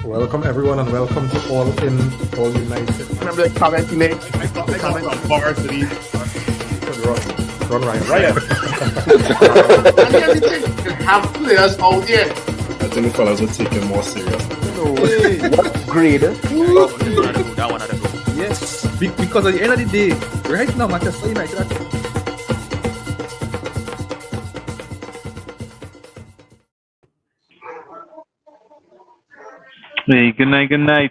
Welcome everyone and welcome to All In, All United. Remember the comment you made? I got from varsity. Run Ryan. And everything, you have players out there. I think the fellas were taken more serious. What grade? That one had to go. Yes, because at the end of the day, right now, Manchester United are Hey, good night. Yeah,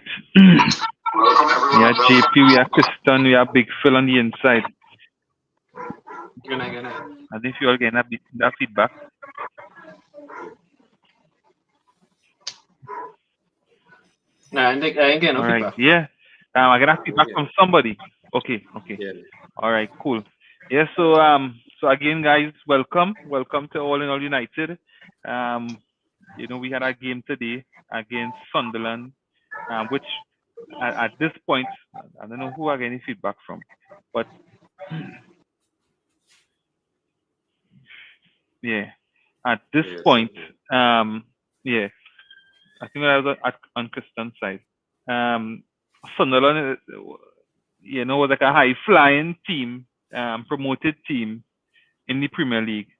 JP, we have Kristen, we have Big Phil on the inside. Good night. I think you all getting that feedback. Nah, I ain't getting no All right, feedback. yeah. I got feedback from somebody. Okay. Yeah. All right, cool. Yeah, so again, guys, welcome to All in All United. We had a game today against Sunderland, which at this point, I don't know who I get any feedback from, but yeah, at this point, yeah, I think I was on Kristen's side. Sunderland, was like a high-flying team, promoted team in the Premier League,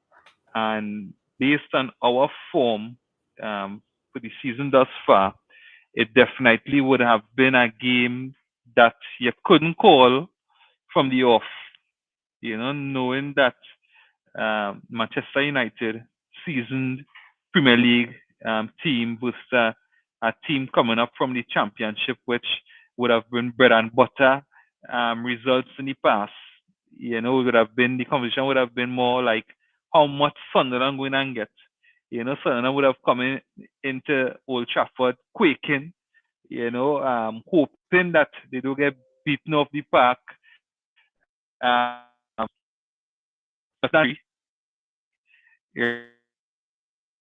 and based on our form for the season thus far, it definitely would have been a game that you couldn't call from the off. Knowing that Manchester United seasoned Premier League team versus a team coming up from the Championship, which would have been bread and butter results in the past. The conversation would have been more like how much Sunderland going and get. Sunderland would have come into Old Trafford quaking, hoping that they don't get beaten off the park. Right,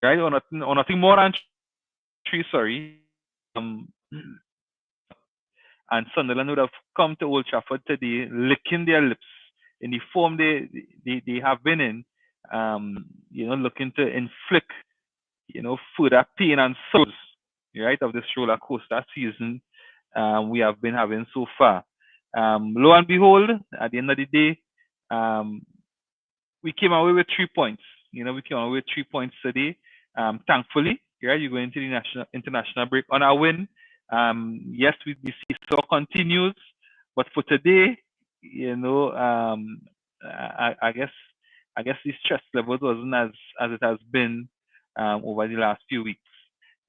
or nothing more than 3, sorry. And Sunderland would have come to Old Trafford today, licking their lips in the form they have been in, looking to inflict, further pain and sorrows, right, of this roller coaster season we have been having so far. Lo and behold, at the end of the day, we came away with 3 points. We came away with 3 points today. Thankfully, right, you go into the international break on a win. Yes, the seesaw continues, but for today, I guess the stress levels wasn't as it has been over the last few weeks.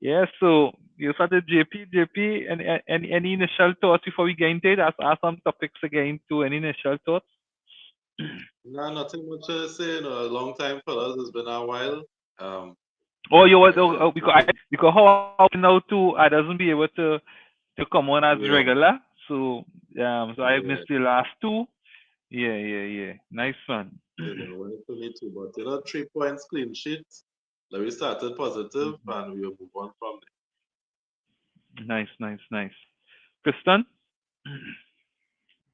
Yeah, so you started JP, any initial thoughts before we get into it? Ask some topics again to any initial thoughts? No, nothing much to say. A long time for us. It's been a while. Because how now too, I doesn't be able to come on as regular. So I missed the last 2. Yeah. Nice one. But 3 points clean sheet. Like we started positive and we will move on from there. Nice. Kristen?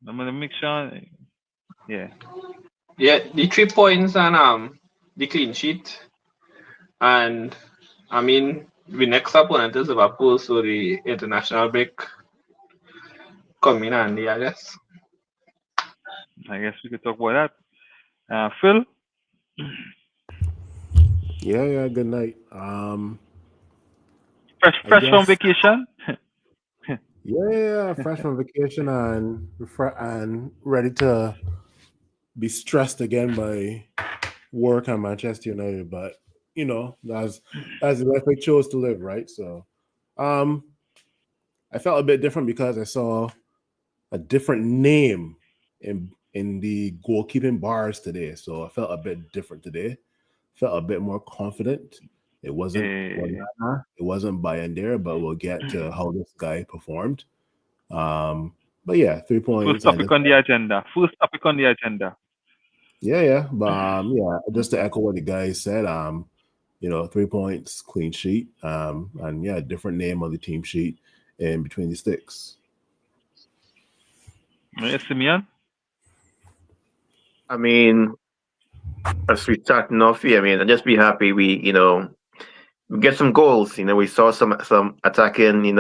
I'm gonna make sure. Yeah. Yeah, the 3 points and the clean sheet. And I mean, the next opponent is Liverpool, so the international break coming handy, I guess. I guess we could talk about that. Phil? Yeah, good night. Fresh from vacation? Yeah, fresh from vacation and ready to be stressed again by work and Manchester United, but that's the life I chose to live, right? So I felt a bit different because I saw a different name in the goalkeeping bars today. So I felt a bit different today. Felt a bit more confident. It wasn't Bayandera, but we'll get to how this guy performed. But yeah, 3 points. First topic on the agenda. Yeah. But just to echo what the guy said, 3 points, clean sheet. And yeah, different name on the team sheet in between the sticks. Yes, Simeon? I mean, as we starting off here, I just be happy we, get some goals. We saw some attacking,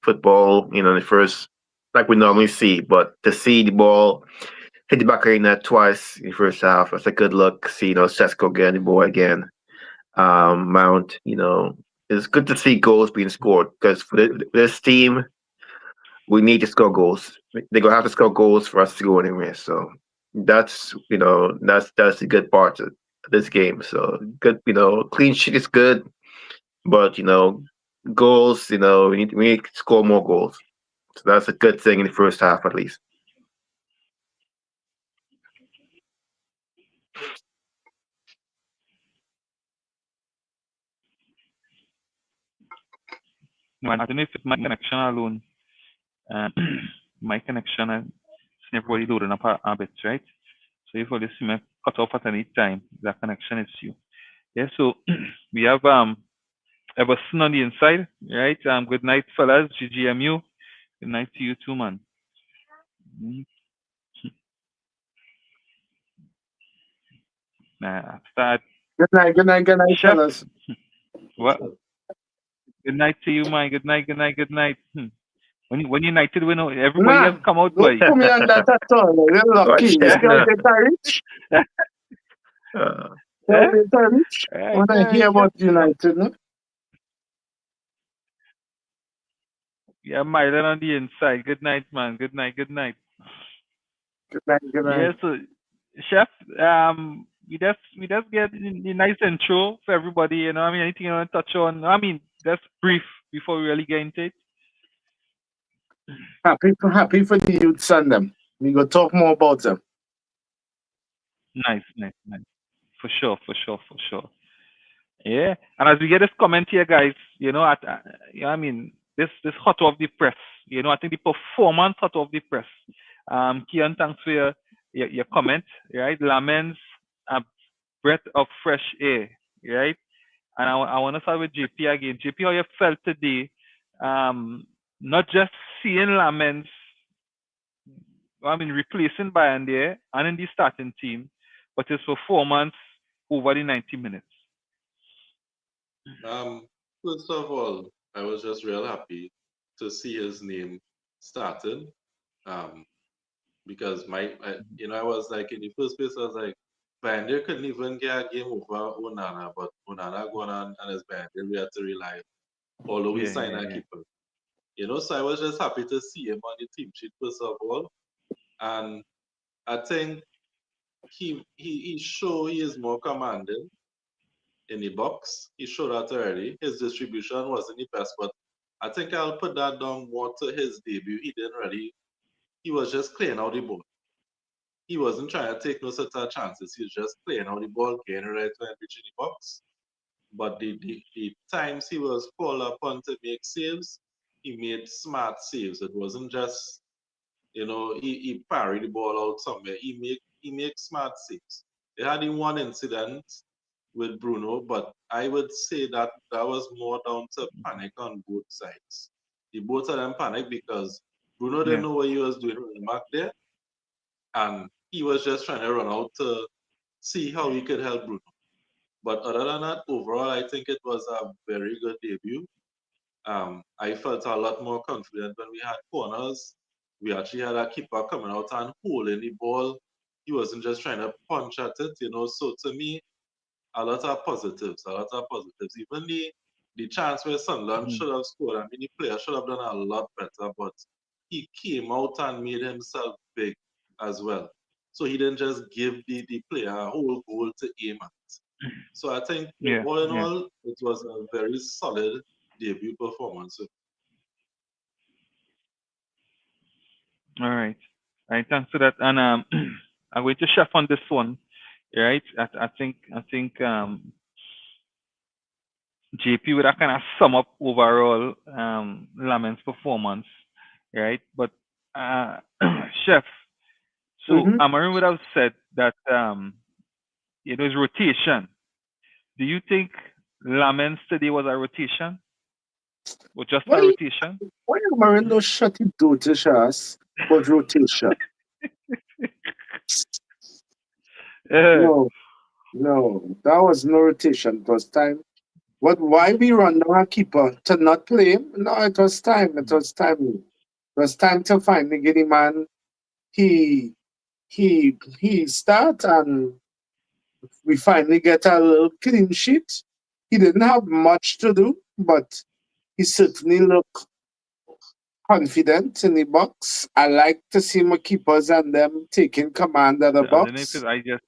football, in the first, like we normally see. But to see the ball hit the back of the net twice in the first half, that's a good look. See, Sesko getting the ball again. Mount, it's good to see goals being scored because for this team, we need to score goals. They're gonna have to score goals for us to go anywhere. So that's the good part of this game. So good, clean sheet is good, but goals, we need to score more goals. So that's a good thing in the first half at least. No, I don't know if it's my connection alone. My connection and everybody loading up a bit, right? So if you see me cut off at any time, that connection is you. Yeah, so we have Everson on the inside, right? Good night, fellas. GGMU. Good night to you too, man. Start. Good night, Chef. fellas. What? Good night to you, man. Good night. When United win, everybody else come out, boy. Don't put me on that at all. You're lucky. You can't get rich. Don't get rich. When I hear about United, no? Yeah, Mylan on the inside. Good night, man. Good night. Good night. Yeah, so Chef, we just get the nice intro for everybody. Anything you want to touch on? Just brief before we really get into it. Happy for the youths and them. We go talk more about them. Nice. For sure. Yeah, and as we get this comment here, guys, this hot off the press. I think the performance hot off the press. Kian, thanks for your comment. Right, Lamens, a breath of fresh air. Right, and I want to start with JP again. JP, how you felt today? Not just seeing Lamens, replacing Bayern there and in the starting team, but his performance over the 90 minutes. First of all, I was just real happy to see his name started. Because I was like, in the first place, I was like, Bander couldn't even get a game over Onana, but Onana going on and his Bander, we had to rely, although we signed a keeper. So I was just happy to see him on the team sheet first of all. And I think he showed he is more commanding in the box. He showed that already. His distribution wasn't the best, but I think I'll put that down more to his debut. He was just playing out the ball. He wasn't trying to take no certain chances. He was just playing out the ball, getting right when reaching the box. But the times he was called upon to make saves, he made smart saves. It wasn't just, he parried the ball out somewhere. He make smart saves. They had in one incident with Bruno, but I would say that was more down to panic on both sides. The both of them panicked because Bruno didn't know what he was doing back there, and he was just trying to run out to see how he could help Bruno. But other than that, overall, I think it was a very good debut. I felt a lot more confident when we had corners. We actually had a keeper coming out and holding the ball. He wasn't just trying to punch at it, So to me, a lot of positives. Even the chance where Sunderland should have scored, the player should have done a lot better, but he came out and made himself big as well. So he didn't just give the player a whole goal to aim at. So I think all in all, it was a very solid debut performance. All right. Thanks for that. And I'm going to chef on this one. Right. I think JP would have kind of sum up overall Lamen's performance, right? But chef, so Amarin would have said that it was rotation. Do you think Lamens today was a rotation? Or just a rotation? Why Amarin don't shut it down to us about rotation? No, that was no rotation. It was time But why we run down a keeper to not play him? No, it was time. It was time. It was time to finally get him, man. He start, and we finally get a little clean sheet. He didn't have much to do, but he certainly looked confident in the box. I like to see my keepers and them taking command of the I don't know box. if I just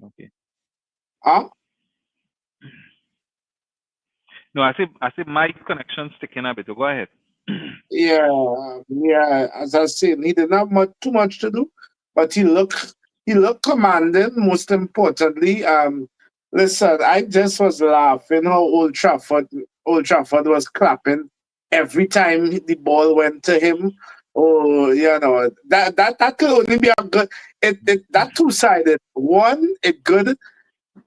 okay. Huh? No, I say my connection's sticking a bit. Go ahead. Yeah. As I said, he didn't have too much to do, but he looked commanding. Most importantly, listen, I just was laughing how Old Trafford was clapping every time the ball went to him. Oh, that could only be a good. That two-sided. One, it good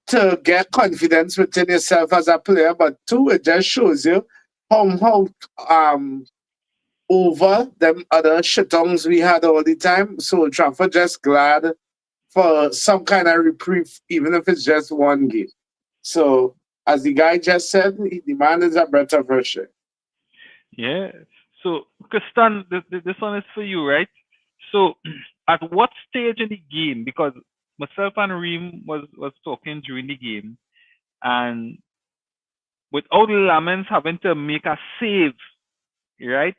to get confidence within yourself as a player, but two, it just shows you how over them other shitongs we had all the time. So Trafford just glad for some kind of reprieve, even if it's just one game. So as the guy just said, the man is a breath of fresh air. Yeah. So, Kristan, this one is for you, right? So, at what stage in the game? Because myself and Reem was talking during the game, and without Lamens having to make a save, right?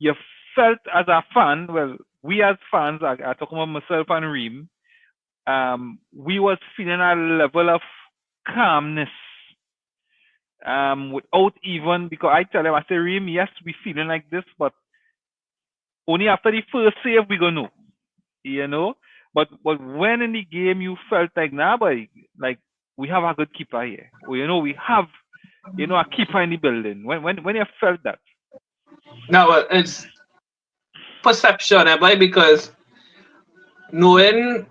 You felt as a fan, well, we as fans, I talking about myself and Reem, we was feeling a level of calmness. Without even, because I tell him, I say, Reem, yes, we feeling like this, but only after the first save we gonna know, you know. But when in the game you felt like, nah, boy, like we have a good keeper here, or we have a keeper in the building. When you felt that, No, it's perception, boy, because knowing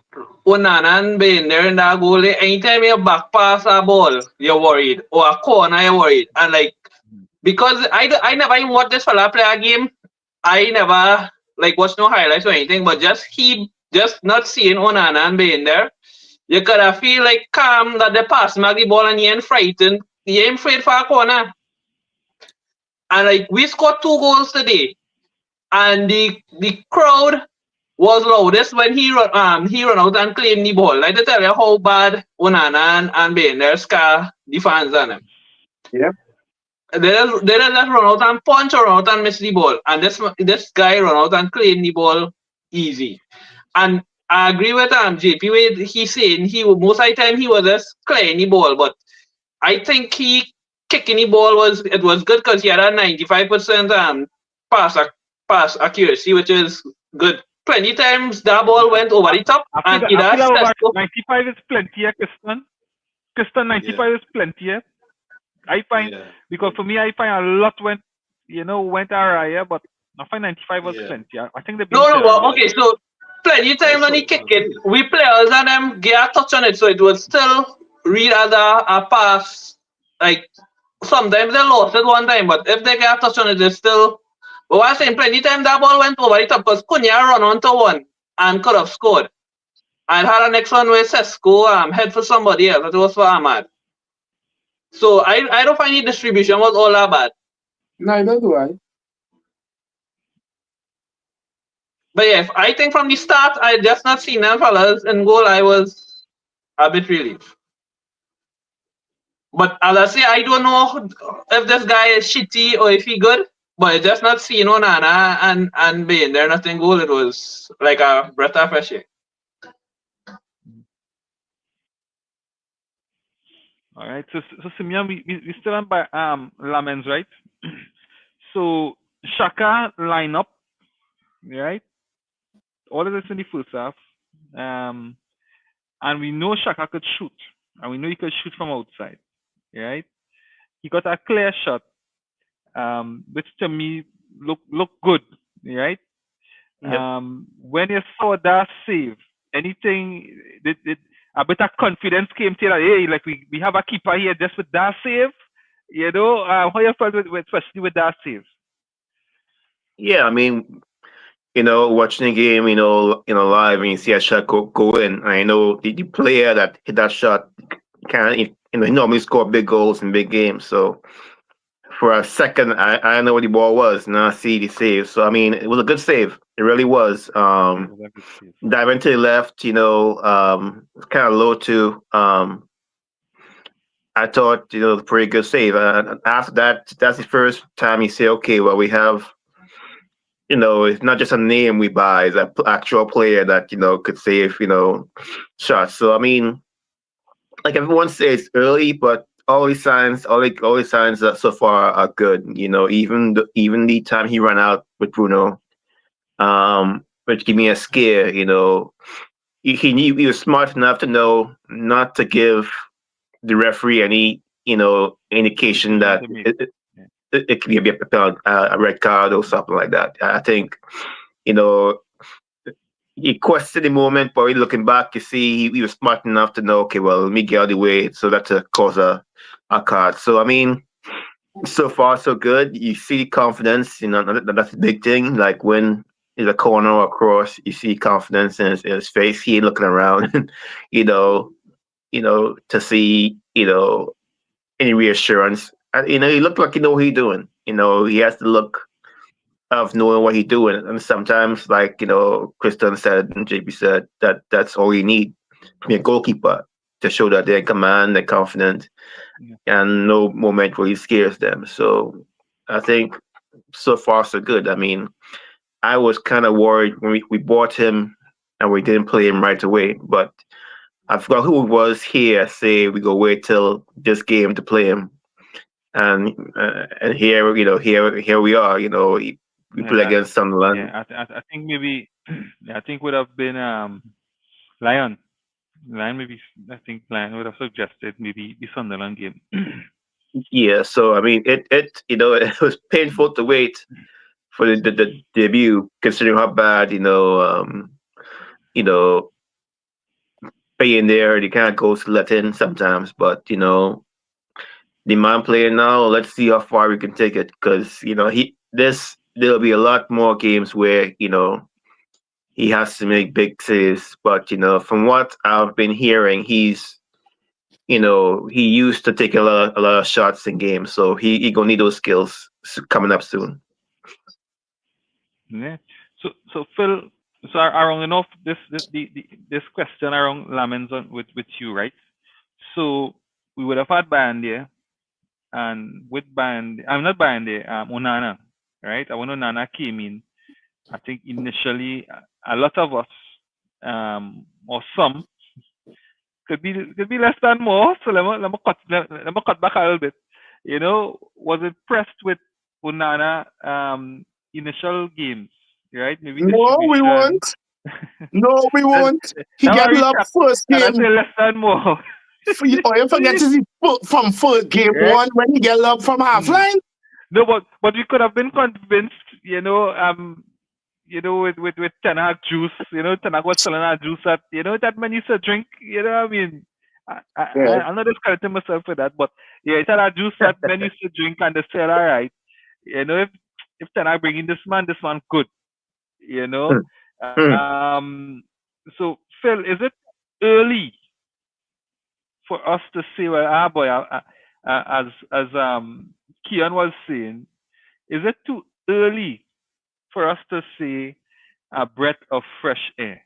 Onanan being there in that goal, anytime you back pass a ball, you're worried, or a corner, you're worried, and like because I never even watched this fella play a game. I never like watched no highlights or anything, but just not seeing Onanan being there, you could feel like calm that the pass mag the ball and you ain't frightened, you ain't afraid for a corner. And like we scored 2 goals today, and the crowd was loudest when he run out and claimed the ball. Like to tell you how bad Onana and Bender scar the fans on him. Yep. They just run out and punch or run out and miss the ball. And this guy run out and claim the ball easy. And I agree with JP with he saying most of the time he was just clearing the ball, but I think he kicking the ball was good because he had a 95% pass accuracy, which is good. Plenty times that ball went over the top and it I has feel Sesko. 95 is plenty, Kristan. Kristan, 95 is plenty. I find because for me, I find a lot went awry, but I find 95 was plenty. I think the No, but okay, so plenty times when he kick it, we players and them get a touch on it, so it would still read as a pass. Like sometimes they lost it one time, but if they get a touch on it, it's still. But what I'm saying, plenty time that ball went over the top because Cunha run onto one and could have scored. And had a next one where Sesko head for somebody else. That was for Ahmad. So I don't find the distribution was all that bad. Neither do I. But yeah, I think from the start, I just not seen them fellas in goal. I was a bit relieved. But as I say, I don't know if this guy is shitty or if he good. But just not seeing Onana and being there nothing goal. It was like a breath of fresh air. All right. So Simeon, we still on by Lamens, right? So Shaka line up, right? All of this in the first half. And we know Shaka could shoot. And we know he could shoot from outside. Right? He got a clear shot. Which to me look good, right? Yep. When you saw that save, anything a bit of confidence came to you, like, hey, like we have a keeper here just with that save, how you felt especially with that save? Yeah, I mean, watching the game, live, and you see a shot go in. I know the player that hit that shot, he normally score big goals in big games. So for a second, I know what the ball was. Now I see the save. So I mean, it was a good save. It really was. Diving to the left, kind of low too. I thought pretty good save. And after that, that's the first time you say, okay, well we have. It's not just a name we buy; it's an actual player that could save shots. So I mean, like everyone says, early, but all the signs that so far are good. Even the time he ran out with Bruno, which gave me a scare. He knew he was smart enough to know not to give the referee any indication that it could be a red card or something like that. I think you know he questioned the moment, but looking back, you see he was smart enough to know, okay, well, let me get out of the way so that to cause a card. So I mean, so far so good. You see confidence, that's a big thing. Like when is a corner or cross, you see confidence in his face. He ain't looking around, you know, to see, any reassurance. He looked like he know what he's doing. He has the look of knowing what he's doing. And sometimes, like, Kristen said and JP said, that's all you need to be a goalkeeper, to show that they're in command, they're confident, and no moment really scares them. So I think so far so good. I mean, I was kind of worried when we bought him and we didn't play him right away, but I forgot who it was here. Say we go wait till this game to play him, and here here we are. We play against Sunderland. Yeah, I think maybe I think would have been Lion. Lion maybe I think Lion would have suggested maybe the Sunderland game. Yeah, so I mean it it was painful to wait for the debut, considering how bad paying there the kind of goes to let in sometimes. But the man playing now, let's see how far we can take it, because there'll be a lot more games where he has to make big saves. But from what I've been hearing, he used to take a lot of shots in games, so he gonna need those skills coming up soon. Yeah. So Phil, so around enough this question around Lamens with you, right? So we would have had Bande, and with Bande, I'm not Bande, Onana, right? When Onana came in, I think initially a lot of us, or some, could be less than more. So let me cut back a little bit. Was impressed with Onana initial games, right? Maybe No, we distribution. won't. No, we won't. He Now get I love first and I game. say less than more. You forget to see from first game Right? one when he get love from half line. No, but we could have been convinced, with Ten Hag juice, Ten Hag was selling our juice at, that man used to drink, what I mean? I'm not discrediting myself for that, but yeah, it's that juice that men used to drink and they said, all right, if Ten Hag bringing this man good, So Phil, is it early for us to say, well, boy, as Kian was saying, is it too early for us to say a breath of fresh air?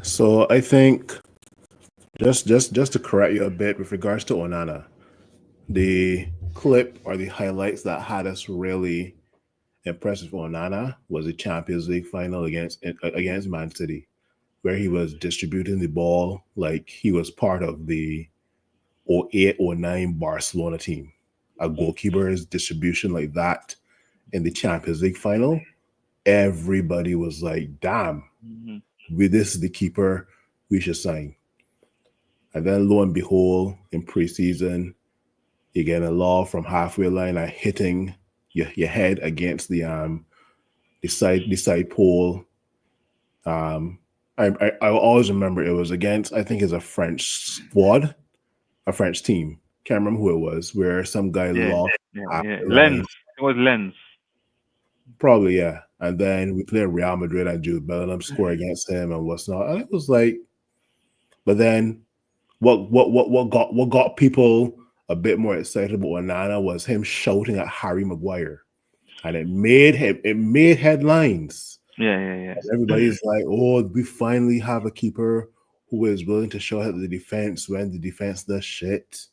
So I think just to correct you a bit with regards to Onana, the clip or the highlights that had us really impressed with Onana was the Champions League final against Man City, where he was distributing the ball like he was part of the 08-09 Barcelona team. A goalkeeper's distribution like that in the Champions League final, everybody was like, damn, this is the keeper we should sign. And then lo and behold, in preseason, you get a law from halfway line and hitting your head against the side pole. I always remember it was against, I think it's a French squad, a French team. Can't remember who it was, where some guy lost. Lens. It was Lens. Probably, yeah. And then we played Real Madrid and Jude Bellingham score against him and what's not. And it was like, But then what got people a bit more excited about Onana was him shouting at Harry Maguire, and it made headlines. Yeah. Everybody's like, "Oh, we finally have a keeper who is willing to show help the defense when the defense does shit."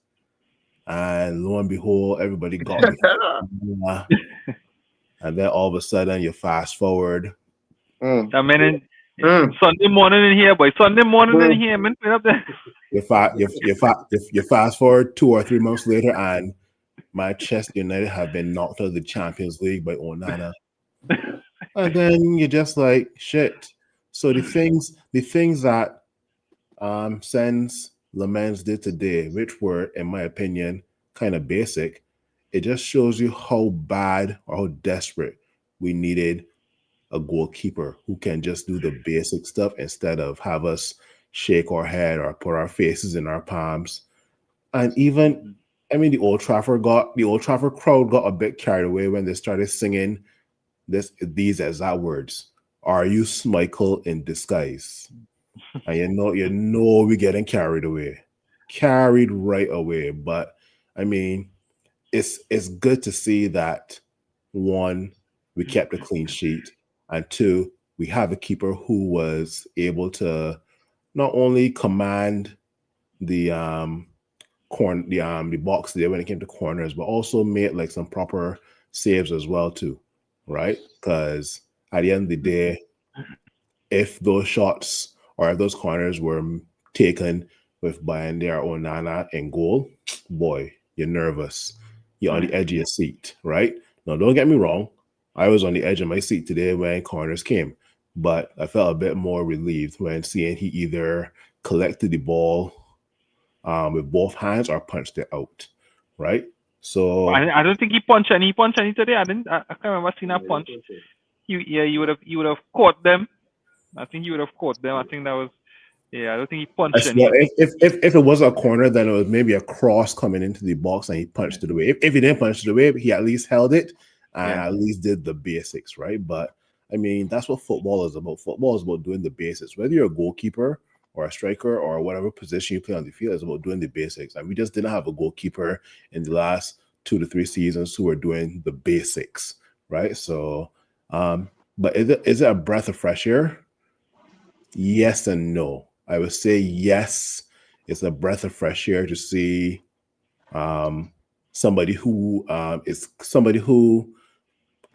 And lo and behold, everybody got behind. And then all of a sudden, you fast forward. Mm. I mean, Mm. Sunday morning in here, boy. Sunday morning in here, man. Put up there. You fast forward 2 or 3 months later, and Manchester United have been knocked out of the Champions League by Onana. And then you're just like, shit. So the things that Sens Lamens did today, which were, in my opinion, kind of basic, it just shows you how bad or how desperate we needed a goalkeeper who can just do the basic stuff instead of have us shake our head or put our faces in our palms. And even, I mean, the Old Trafford crowd got a bit carried away when they started singing these exact words. Are you Schmeichel in disguise? And you know we're getting carried right away. But I mean, it's good to see that, one, we kept a clean sheet, and two, we have a keeper who was able to not only command the the box there when it came to corners, but also made like some proper saves as well too, right? Because at the end of the day, if those shots or if those corners were taken with Bayanda or Onana in goal, boy, you're nervous. You're on the edge of your seat, right? Now, don't get me wrong. I was on the edge of my seat today when corners came, but I felt a bit more relieved when seeing he either collected the ball with both hands or punched it out, right? So I don't think he punched any. He punched any today. I can't remember seeing a punch. You would have caught them. I think he would have caught them. I think that was. Yeah, I don't think he punched any. if it was a corner, then it was maybe a cross coming into the box and he punched it away. If he didn't punch it away, he at least held it and at least did the basics, right? But I mean, that's what football is about. Football is about doing the basics. Whether you're a goalkeeper or a striker or whatever position you play on the field, it's about doing the basics. And we just didn't have a goalkeeper in the last 2 to 3 seasons who were doing the basics, right? So, but is it a breath of fresh air? Yes and no. I would say yes. It's a breath of fresh air to see somebody who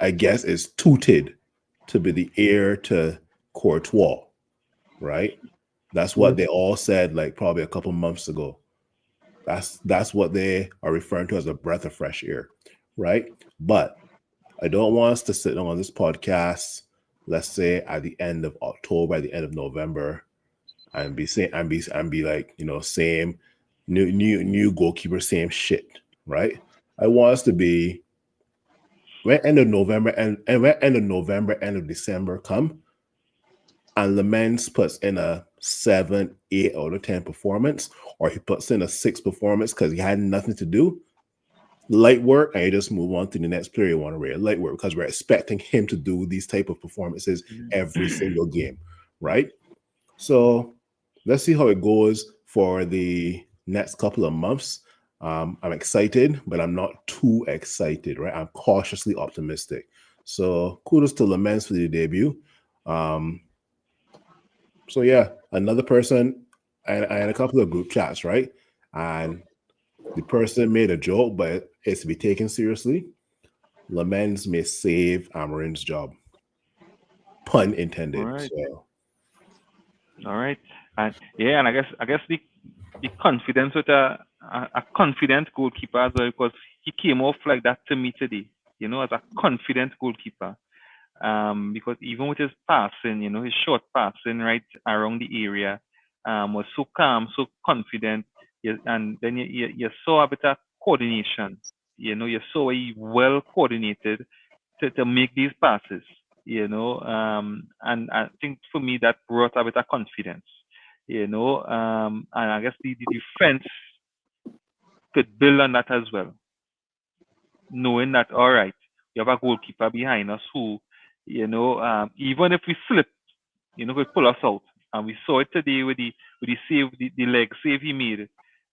I guess is tooted to be the heir to Courtois, right? That's what they all said like probably a couple months ago. That's what they are referring to as a breath of fresh air, right? But I don't want us to sit on this podcast, let's say at the end of October, at the end of November, and be like, same new goalkeeper, same shit, right? I want us to be when end of November and when end of December come, and Lamens puts in a 7, 8 out of 10 performance, or he puts in a 6 performance because he had nothing to do. Light work, and you just move on to the next player you want to rate. Light work because we're expecting him to do these type of performances every single game, right? So let's see how it goes for the next couple of months. I'm excited, but I'm not too excited, right? I'm cautiously optimistic. So kudos to Lamens for the debut. So yeah, another person, I had a couple of group chats, right? And the person made a joke, but it's to be taken seriously. Lamens may save Amarin's job. Pun intended. All right. So. All right. And I guess the confidence with a confident goalkeeper as well, because he came off like that to me today, as a confident goalkeeper. Because even with his passing, his short passing right around the area, was so calm, so confident. And then you saw a bit of coordination. You saw he well coordinated to make these passes. And I think for me that brought a bit of confidence. And I guess the defense could build on that as well, knowing that all right, you have a goalkeeper behind us who, even if we slip, could pull us out. and we saw it today with the save, the leg save he made.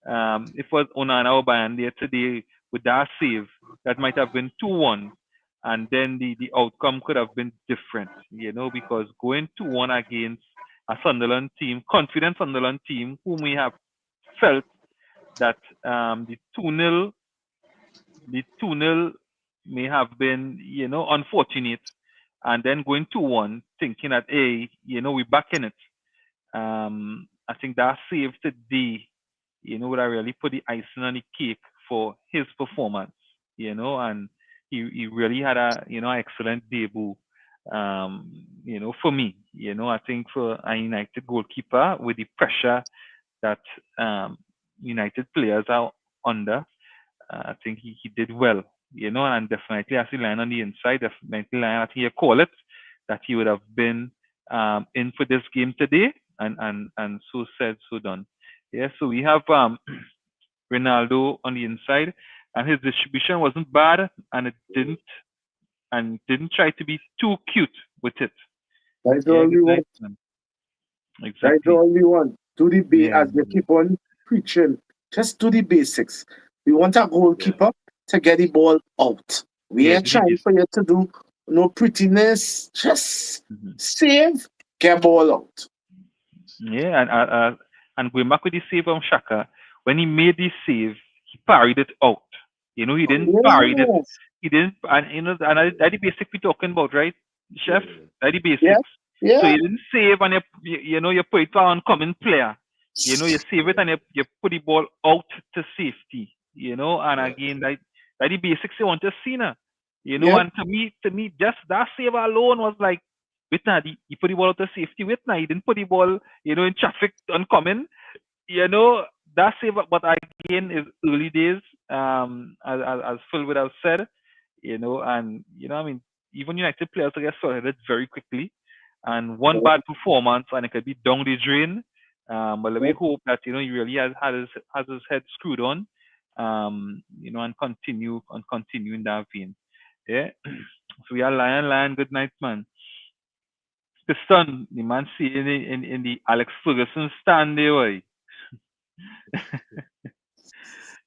If it was Onana or Bayern there today with that save, that might have been 2-1, and then the outcome could have been different, because going 2-1 against a Sunderland team, confident Sunderland team, whom we have felt that the 2-0 may have been, unfortunate, and then going 2-1, thinking that, hey, we're back in it. I think that save today, would have really put the icing on the cake for his performance, and he really had a, excellent debut, for me, I think for a United goalkeeper with the pressure that United players are under, I think he did well, and definitely as he line on the inside, definitely line, I think you call it, that he would have been in for this game today, and so said, so done. Yeah, so we have Ronaldo on the inside, and his distribution wasn't bad, and it didn't try to be too cute with it. That's all we want. Exactly. That's all we want. Do the Yeah. as we keep on preaching. Just do the basics. We want a goalkeeper to get the ball out. We Yeah, ain't do the trying for you to do no prettiness. Just save, get ball out. Yeah, and going back with the save from Shaka, when he made the save, he parried it out. He didn't parry it. Yes. He didn't, and that's the basic we're talking about, right, Chef? That's the basics. Yeah. Yeah. So you didn't save, and you put it on common player. You save it, and you put the ball out to safety. And again, that's the basics you want to see now. Yeah. And to me, just that save alone was like, wait now, he put the ball out to safety. Wait now, he didn't put the ball, in traffic uncommon. That save, but again, is early days. As Phil would have said, and I mean, even United players get sorted very quickly, and one bad performance, and it could be down the drain. But let me hope that he really has his head screwed on, and continue in that vein. Yeah. So we are lion. Good night, man. Piston, the man see in the Alex Ferguson stand there, way.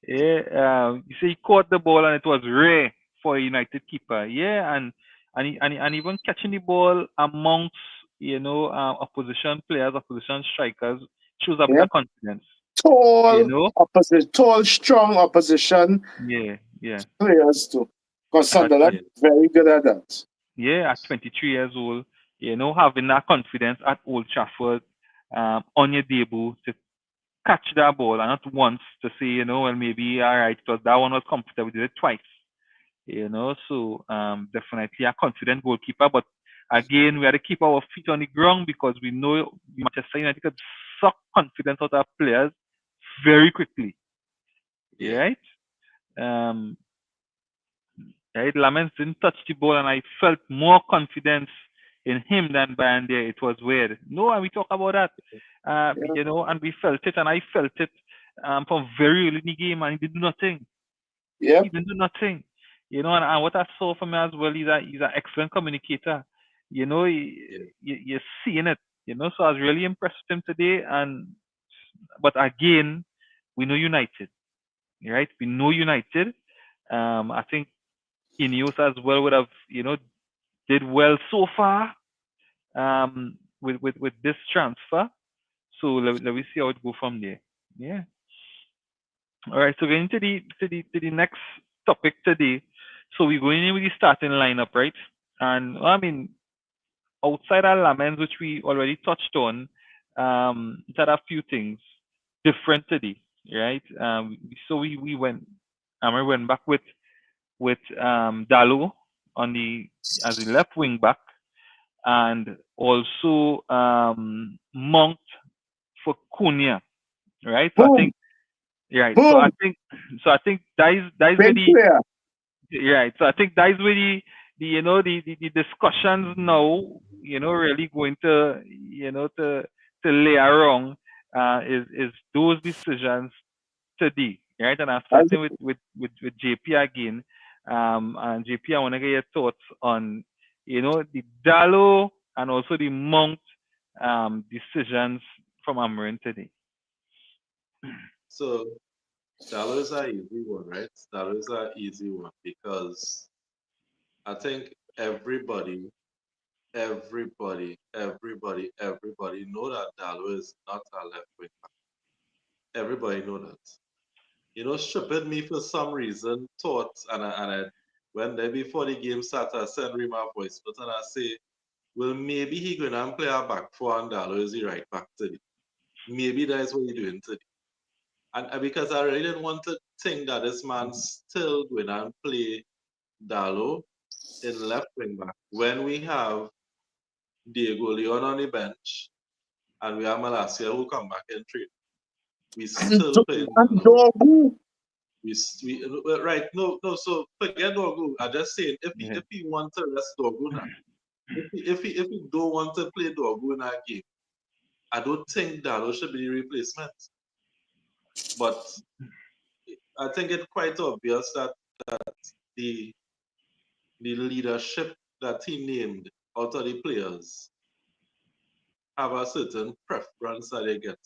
Yeah, you see, he caught the ball and it was rare for a United keeper. Yeah, and even catching the ball amongst opposition players, opposition strikers shows up the confidence. Tall, strong opposition. Yeah. Players too, because Sunderland very good at that. Yeah, at 23 years old, having that confidence at Old Trafford, on your debut to catch that ball and not once to say, well, maybe all right, because that one was comfortable, we did it twice. So definitely a confident goalkeeper. But again, we had to keep our feet on the ground because we know Manchester United could suck confidence out of players very quickly. Right? Right, Lamens didn't touch the ball, and I felt more confidence in him than Bayern there. It was weird. No, and we talk about that, and we felt it, and I felt it from very early in the game, and he did nothing. Yeah, he didn't do nothing. And what I saw from him as well, he's an excellent communicator. You're seeing it. So I was really impressed with him today. But again, we know United, right? We know United. I think Ineos as well would have, did well so far with this transfer. So let me see how it go from there. Yeah. All right. So getting to the next topic today. So we're going in with the starting lineup, right? And I mean, outside our Lamens, which we already touched on, it had a few things different today, right? So we went back with Dalo as the left wing back, and also Mount for Cunha, right? So I think, right. So I think that is where the right. So I think that is where the the discussions now, really going to to lay around is those decisions today, right? And I'm starting with JP again. And JP, I want to get your thoughts on, the Dalo and also the Mount decisions from Amarin today. So that was an easy one, right? That was an easy one because I think everybody know that Dalo is not a left wing back. Everybody know that. Stupid me for some reason thought, and I when day before the game started, I sent him my voice note and I say, well, maybe he gonna play a back four and Dalo is the right back today. Maybe that's what he's doing today. And because I really didn't want to think that this man still going and play Dalo in left wing back when we have Diego Leon on the bench and we have Malasia who come back and trade. We still playing And Dalo. Dogu. Right, no, so forget Dorgu. I just saying if he want to rest Dorgu now, if he don't want to play Dorgu in that game, I don't think Dalo should be the replacement. But I think it's quite obvious that the leadership that he named out of the players have a certain preference that they get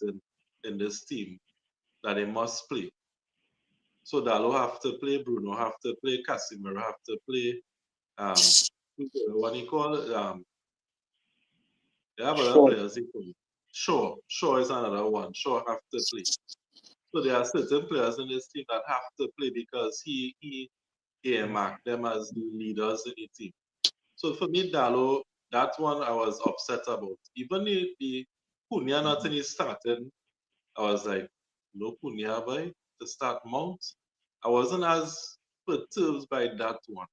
in this team that they must play. So Dalo have to play, Bruno have to play, Casimiro have to play, what do you call it? They have other Sure. players. Shaw is another one. Shaw have to play. So there are certain players in this team that have to play because he earmarked them as the leaders in the team. So for me, Dalo, that one I was upset about. Even the Cunha not in his starting, I was like, no Cunha by to start Mount. I wasn't as perturbed by that one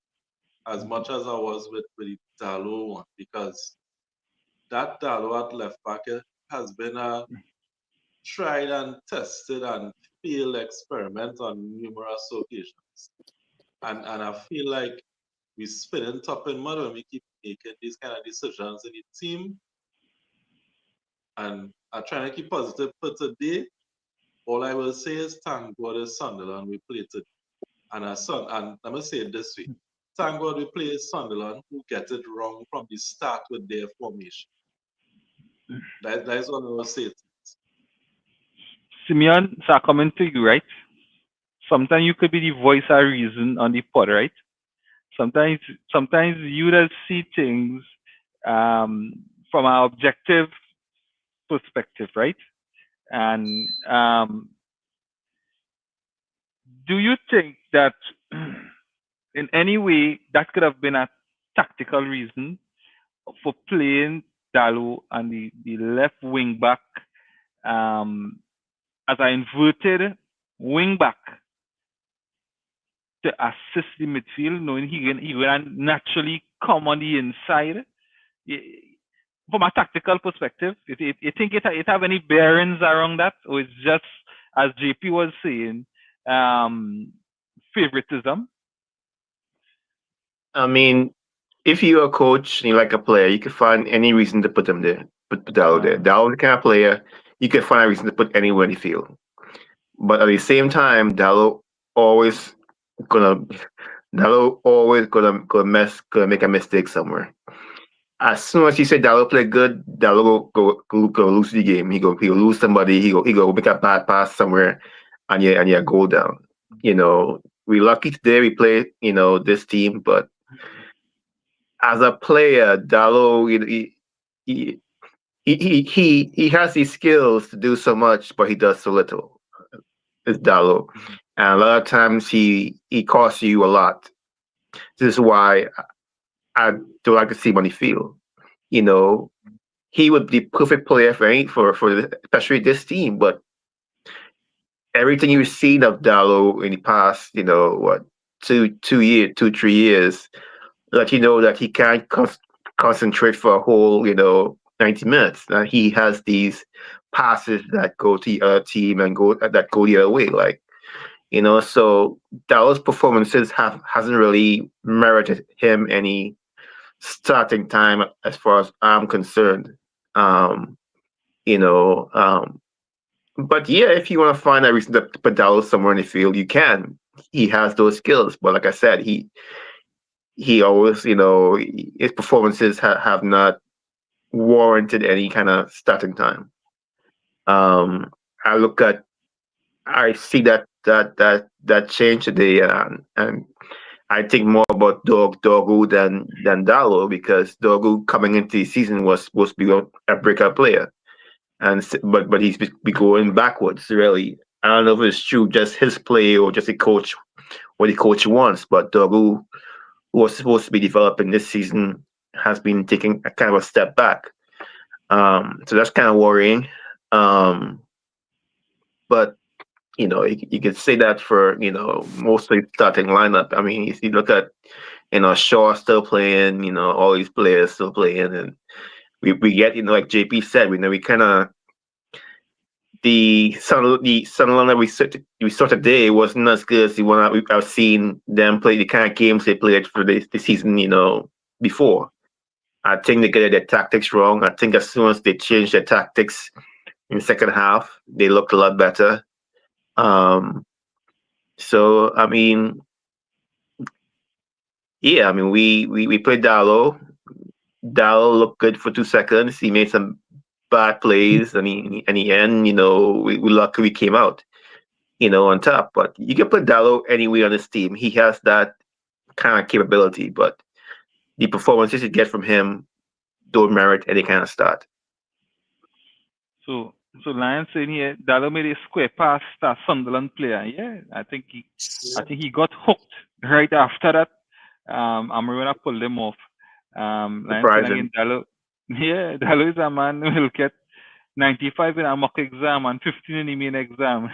as much as I was with the Dalo one because that Dalo at left back has been a tried and tested and failed experiment on numerous occasions. And I feel like we spinning top in mud when we keep making these kind of decisions in the team. And I'm trying to keep positive for today. All I will say is thank God is Sunderland we played today. And I'm gonna say it this way. Thank God we play Sunderland who get it wrong from the start with their formation. That is what I will say. Simeon, so I coming to you, right? Sometimes you could be the voice of reason on the pod, right? Sometimes, sometimes you just see things um, from an objective perspective, right? And do you think that in any way that could have been a tactical reason for playing Dalu and the left wing back um, as an inverted wing back to assist the midfield, knowing he can naturally come on the inside? From a tactical perspective, you think it have any bearings around that, or it's just as JP was saying, favoritism? I mean, if you're a coach and you like a player, you can find any reason to put them there. Put Dalo there. Dalo's the kind of player you can find a reason to put anywhere in the field. But at the same time, always gonna gonna make a mistake somewhere. As soon as you say Dalo play good, Dalo go lose the game. He'll lose somebody. He go make a bad pass somewhere, and you go down. We lucky today we play this team, but as a player, Dalo he has these skills to do so much, but he does so little. It's Dalo, and a lot of times he costs you a lot. This is why I don't like to see him on the field. He would be perfect player for especially this team, but everything you've seen of Dalo in the past, what 3 years, let you know that he can't concentrate for a whole 90 minutes. He has these passes that go to the other team and go the other way, so Dalo's performances hasn't really merited him any starting time as far as I'm concerned. You know, but yeah, if you want to find a reason to put Dalo somewhere in the field, you can. He has those skills, but like I said, he always, his performances have not warranted any kind of starting time. I see that change today, and I think more about Dogu than Dalo, because Dogu coming into the season was supposed to be a breakout player, but he's be going backwards really. I don't know if it's true just his play or just what the coach wants, but Dogu, who was supposed to be developing this season, has been taking a kind of a step back. So that's kind of worrying. But you could say that for mostly starting lineup. I mean, if you look at Shaw still playing, all these players still playing, and we get like JP said, we kind of the Sunderland that we saw today wasn't as good as the one I've seen them play, the kind of games they played for the season, before. I think they get their tactics wrong. I think as soon as they changed their tactics in the second half, they looked a lot better. So I mean, yeah, I mean we played Dallo. Dallo looked good for 2 seconds. He made some bad plays, and in the end, we luckily came out, on top. But you can put Dallo anywhere on this team. He has that kind of capability, but the performances you get from him don't merit any kind of start. So Lion saying here, Dallo made a square pass to a Sunderland player. Yeah, I think he got hooked right after that. Amarina pulled him off. Lion saying again, Dallo is a man who will get 95 in a mock exam and 15 in the main exam.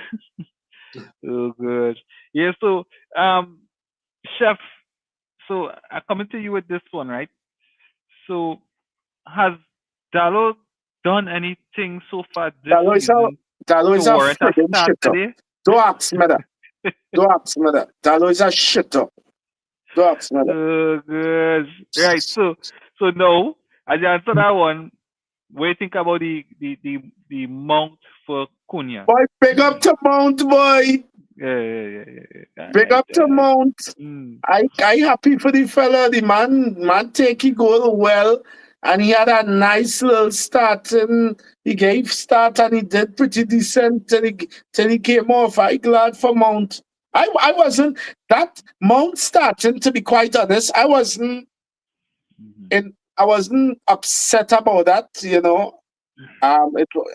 Oh, good. Yeah, so, Chef, so I'm coming to you with this one, right? So, has Dallo done anything so far this season Dallo is to a warrant a friggin' start shitter. today? Don't ask me that. Don't ask me that. Dallo is a shitter. Don't ask me that. Oh, good. Right, so no, as you answer that one, what do you think about the mount for Cunha? Boy, big up to Mount, boy. Yeah. Big up to Mount. Mm. I happy for the fella. The man take he goal well, and he had a nice little start, and he gave start, and he did pretty decent till he came off. I glad for Mount. I wasn't that Mount starting, to be quite honest. I wasn't upset about that.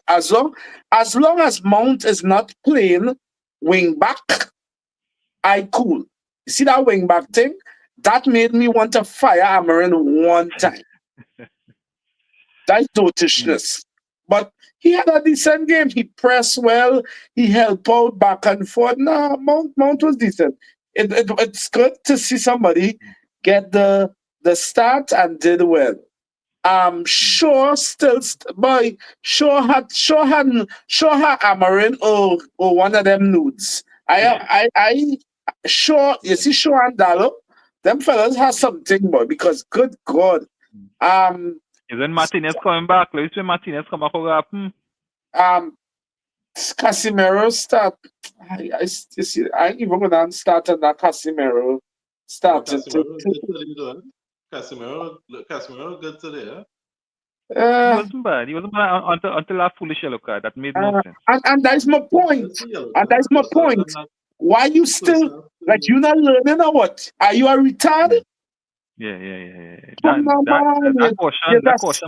As long as Mount is not playing wing back, I cool. You see that wing back thing? That made me want to fire Amarin one time. That's dotishness. But he had a decent game. He pressed well. He helped out back and forth. Nah, Mount was decent. It's good to see somebody get the start and did well. Shaw boy. Shaw had Amarin or one of them nudes. Shaw, you see Shaw and Dallo, them fellas have something, boy, because good God. Isn't Martinez coming back? Let's say Martinez come back, what happen? Casemiro start. I ain't even gonna start on that Casemiro started. Casemiro good today, He wasn't bad. He wasn't bad until that foolish yellow card. That made no sense. And that's my point. Why you still you not learning or what? Are you a retard? Yeah. That caution was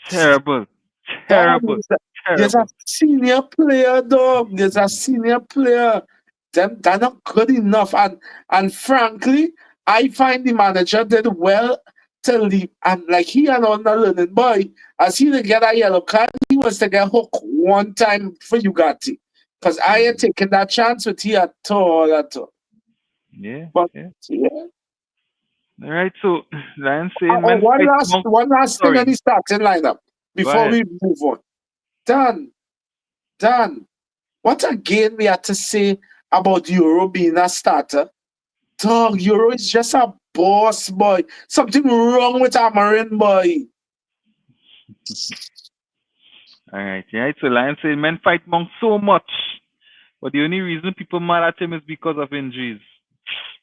terrible. There's a senior player, dog. There's a senior player. They're not good enough. And frankly, I find the manager did well to leave. And like he and all not learning, boy, as he didn't get a yellow card, he was to get hooked one time for Ugati. Because I had taken that chance with he at all. Yeah. But yeah. All right, so Lion saying one last thing on the starting lineup before we move on. Dan, what again we had to say about Euro being a starter? Dog, Euro is just a boss, boy. Something wrong with Amarin, boy. All right, so Lion saying men fight Monk so much, but the only reason people mad at him is because of injuries.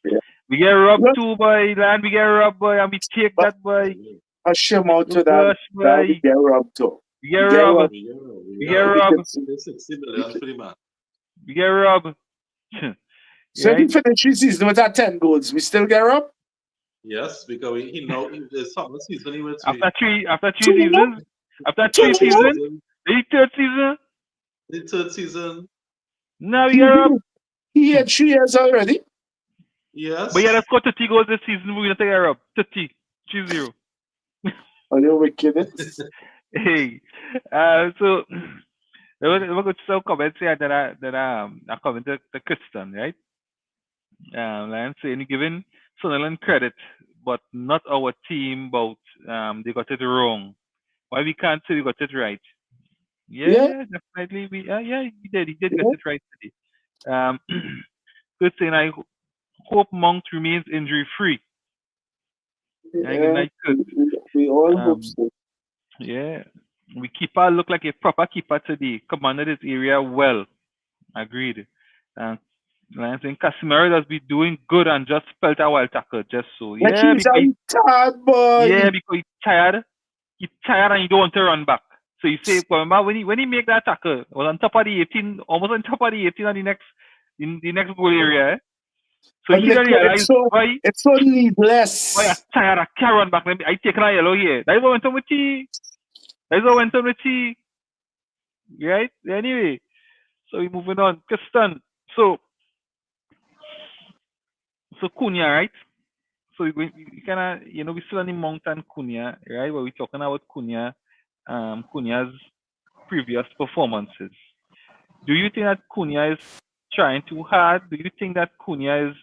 Yeah. We get robbed too, boy, Lion. We get robbed, boy, and we take that, boy. Hush him out to Gosh, that we boy. get robbed too. We get We get robbed. robbed. We get robbed. 60 million for the man. We get robbed. So if Right? he finish his season with that 10 goals, we still get robbed? Yes, because he know the summer season he went After three Two more? seasons, after Two three more? seasons, the third season, the third season. now we get robbed. He had 3 years already. Yes. But he had to score 30 goals this season. We're going to take her up. 30. 3-0. Are you wickedness? Hey. So, we're going to some comments here that I commented to Kristen, right? Lion saying, giving Sunderland credit, but not our team, but they got it wrong. Why we can't say we got it right? Yeah, definitely. He did get it right today. Good saying, I hope Mount remains injury free. Yeah, we all hope so. Yeah, we keeper look like a proper keeper today. Commanded his area well. Agreed. Lion saying Casimiro does be doing good and just felt a wild tackle just so. Like Yeah, he's because tired, boy. because he's tired. He's tired and he don't want to run back. So you say, remember when he make that tackle, was on top of the 18, almost on top of the 18 on the next goal area. So But he look, don't realize it's so needless. why I'm tired. I can't run back. I take a yellow here. That's what went on with T. Right? Anyway, so we're moving on. Kristen. So Cunha, right? So we kind of, we still on the mountain Cunha, right? Where we're talking about Cunha, Cunha's previous performances. Do you think that Cunha is trying too hard? Do you think that Cunha is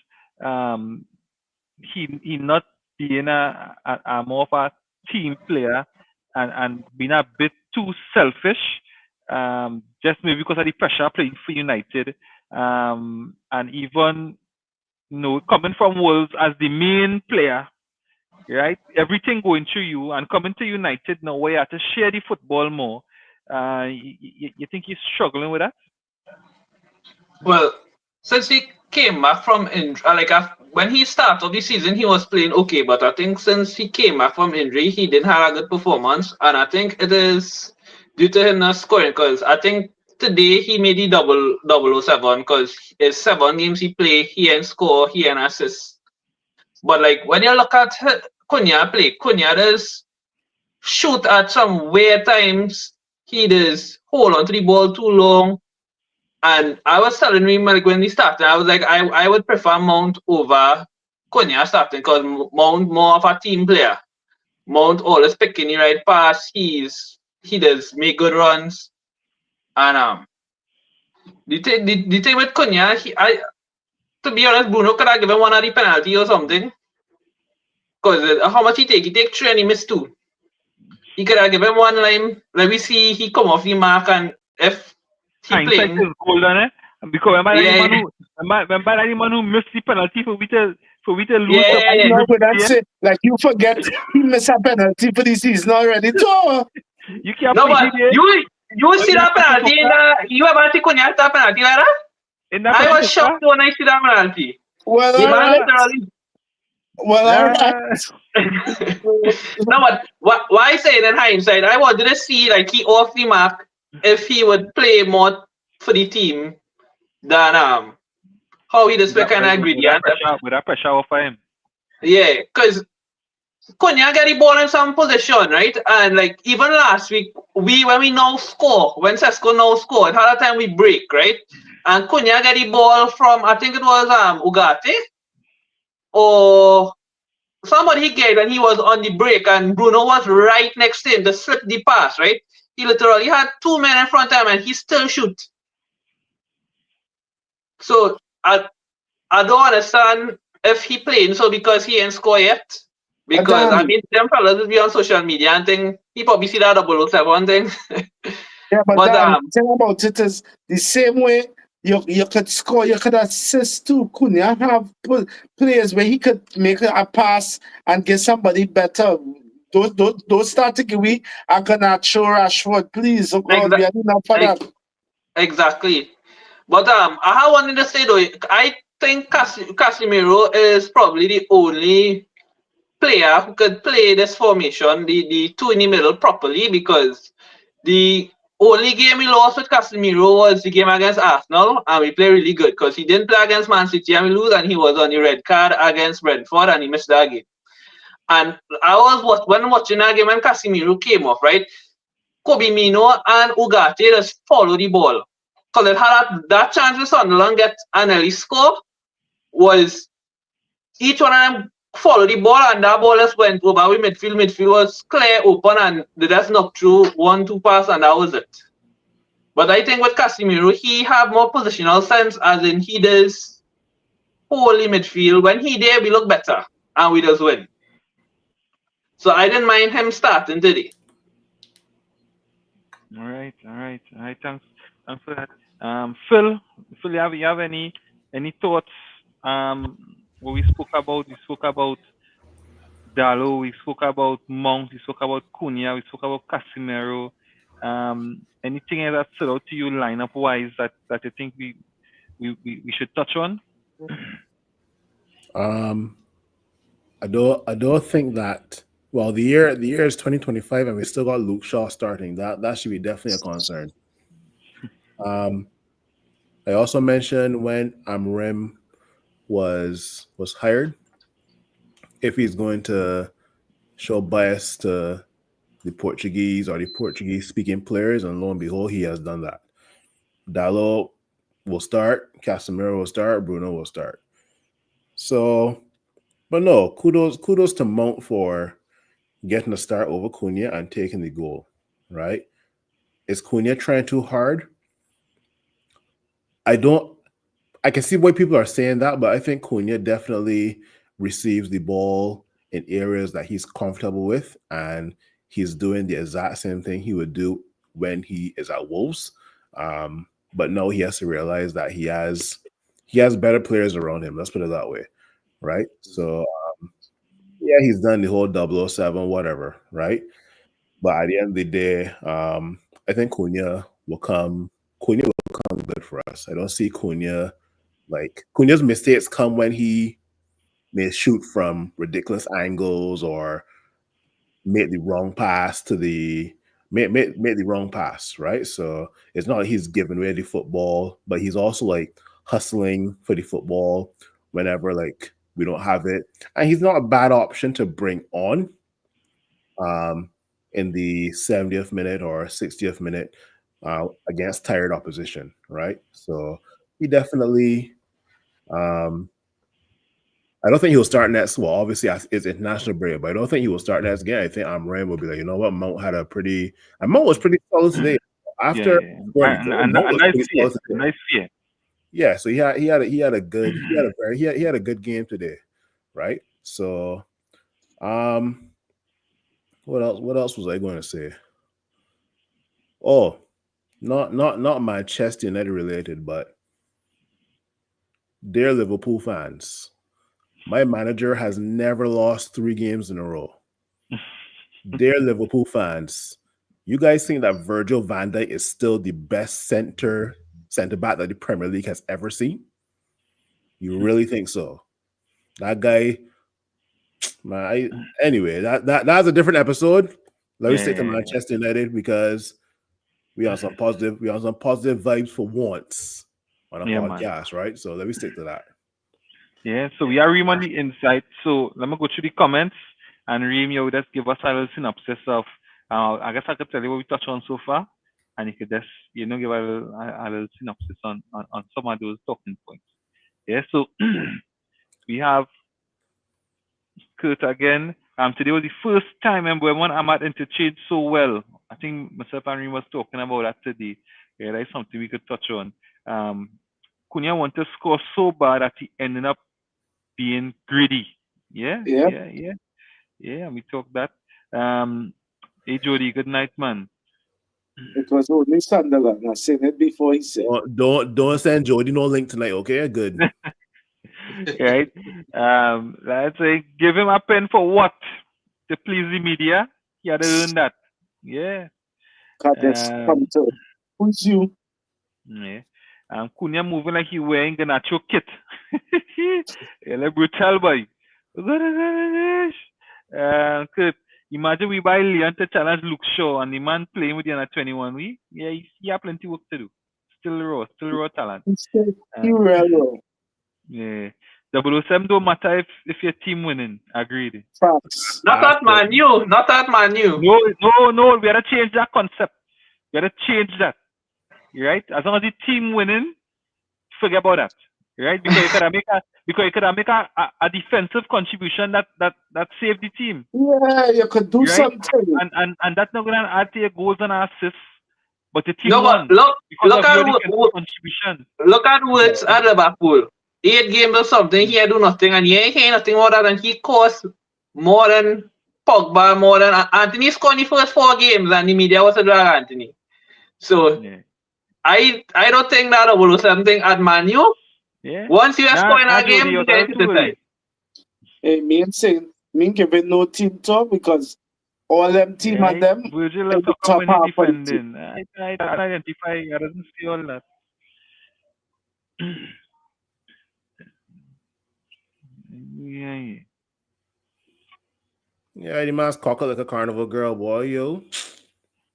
he not being a more of a team player and being a bit too selfish? Just maybe because of the pressure playing for United, and even coming from Wolves as the main player, right? Everything going through you and coming to United now where you have to share the football more. You think he's struggling with that? Well, since he came back from injury, when he started the season, he was playing okay. But I think since he came back from injury, he didn't have a good performance, and I think it is due to him not scoring. Because I think today he made the double 007 because his 7 games he played, he didn't score, he didn't assist. But like when you look at Cunha play, Cunha does shoot at some weird times. He does hold on to the ball too long. And I was telling him like when he started, I was like, I would prefer Mount over Cunha starting because Mount more of a team player. Mount always picking the right pass. He does make good runs. And the thing with Cunha, to be honest, Bruno could have given one of the penalty or something. Because how much he take? He take 3 and he missed 2. He could have given one line. Let me see, he come off the mark and if he hindsight playing. is golden, eh? Because remember anyone who missed the penalty for we to lose the I know, but that's it. Like you forget he missed a penalty for the season already. So you can't no, but you see that penalty you ever see Cunha that penalty like that? I was shocked when I see that penalty. Well, all right. No, but why I say it in hindsight, I wanted to see like he off the mark if he would play more for the team than how he does play kind of ingredient. With that pressure off of him. Yeah, because Cunha get the ball in some position, right? And like even last week, when we now score, when Sesko now scored, how the time we break, right? And Cunha get the ball from I think it was Ugarte or somebody he gave and he was on the break and Bruno was right next to him to slip the pass, right? He literally had 2 men in front of him and he still shoot. So I don't understand if he playing so because he ain't score yet. Because I mean them fellas will be on social media and think he probably see that 007 thing. Yeah, but the thing about it is the same way you could score, you could assist too. Cunha have players where he could make a pass and get somebody better. Those starting away are gonna show Rashford, please. Oh God, we are enough for that. Exactly. But I wanted to say though, I think Casemiro is probably the only player who could play this formation, the two in the middle properly, because the only game we lost with Casemiro was the game against Arsenal, and we played really good because he didn't play against Man City and we lose, and he was on the red card against Brentford and he missed that game. And when watching that game when Casemiro came off, right? Kobe Mino and Ugarte just follow the ball. Because it had that chance with Sunderland get an early score was each one of them follow the ball and that ball just went over with midfield. Midfield was clear, open, and they just knocked through 1-2 pass and that was it. But I think with Casemiro, he have more positional sense, as in he does hold the midfield. When he there, we look better and we just win. So I didn't mind him starting today. All right. Thanks for that. Phil, you have any thoughts? What we spoke about Dallo, we spoke about Mount, we spoke about Cunha, we spoke about Casemiro. Anything else that stood out to you lineup wise that you think we should touch on? I don't think that. Well, the year is 2025, and we still got Luke Shaw starting. That should be definitely a concern. I also mentioned when Amrim was hired, if he's going to show bias to the Portuguese or the Portuguese-speaking players, and lo and behold, he has done that. Dallo will start, Casemiro will start, Bruno will start. So, but no, kudos to Mount for getting a start over Cunha and taking the goal, right? Is Cunha trying too hard? I can see why people are saying that, but I think Cunha definitely receives the ball in areas that he's comfortable with, and he's doing the exact same thing he would do when he is at Wolves. But no, he has to realize that he has better players around him. Let's put it that way, right? So yeah, he's done the whole 007, whatever, right? But at the end of the day, I think Cunha will come good for us. I don't see Cunha's mistakes come when he may shoot from ridiculous angles or make the wrong pass make the wrong pass, right? So it's not like he's giving away the football, but he's also like hustling for the football whenever like we don't have it. And he's not a bad option to bring on in the 70th minute or 60th minute against tired opposition, right? So he definitely I don't think he'll start next. Well, obviously it's international break, but I don't think he will start next game. I think Amram will be like, you know what, Mount was pretty solid today. After nice fear. Yeah, so he had a good game today, right? So what else was I going to say? Oh, not Manchester United related, but dear Liverpool fans, my manager has never lost 3 games in a row. Dear Liverpool fans, you guys think that Virgil van Dijk is still the best center back that the Premier League has ever seen? You really think so? That guy, anyway, that's a different episode. Let me stick to Manchester United because we on some positive vibes for once on a podcast, right? So let me stick to that. Yeah, so we are Reem on the inside. So let me go through the comments, and Reem, you would just give us a little synopsis of, I guess I could tell you what we touched on so far, and you could just, give a little synopsis on some of those talking points. Yeah, so we have Kurt again. Today was the first time when Ahmad interchanged so well. I think myself and Reem was talking about that today. Yeah, that's something we could touch on. Cunha wanted to score so bad that he ended up being greedy. Yeah. We talked that. Hey Jody, good night, man. It was only Sunderland. I said it before he said. Don't send Jody no link tonight, okay? Good. Right. Let's say give him a pen for what? To please the media. He had to earn that. Yeah. Who's you? Yeah. Cunha moving like he wearing the nacho kit. Like brutal boy. Cause imagine we buy Leon to challenge Luke Shaw and the man playing with the under 21. He have plenty work to do. Still raw talent. You real Yeah. 007 don't matter if your team winning. Agreed. facts. Not that Man U. Not that Man U. No. We gotta change that concept. We gotta change that. Right? As long as the team winning, forget about that. Right? Because you could make a defensive contribution that saved the team. Yeah, you could do Right? something. And that's not gonna add to your goals and assists. But the team No, won but look because of at your who, defensive contribution. look at Woods at Liverpool. 8 games or something, he do nothing, and he ain't nothing more than he cost more than Pogba, more than Anthony scored in the first 4 games, and the media was a drag Anthony. So Yeah. I don't think that will something at Man U. Yeah. Once you are scoring a game, Jody, you get to decide. Hey, me and saying, me giving no team talk because all them team and them Virgil in the talk top when he half of the team. defending. I don't identify. I doesn't see all that. Yeah. Yeah, the man's cocker like a carnival girl, boy, yo.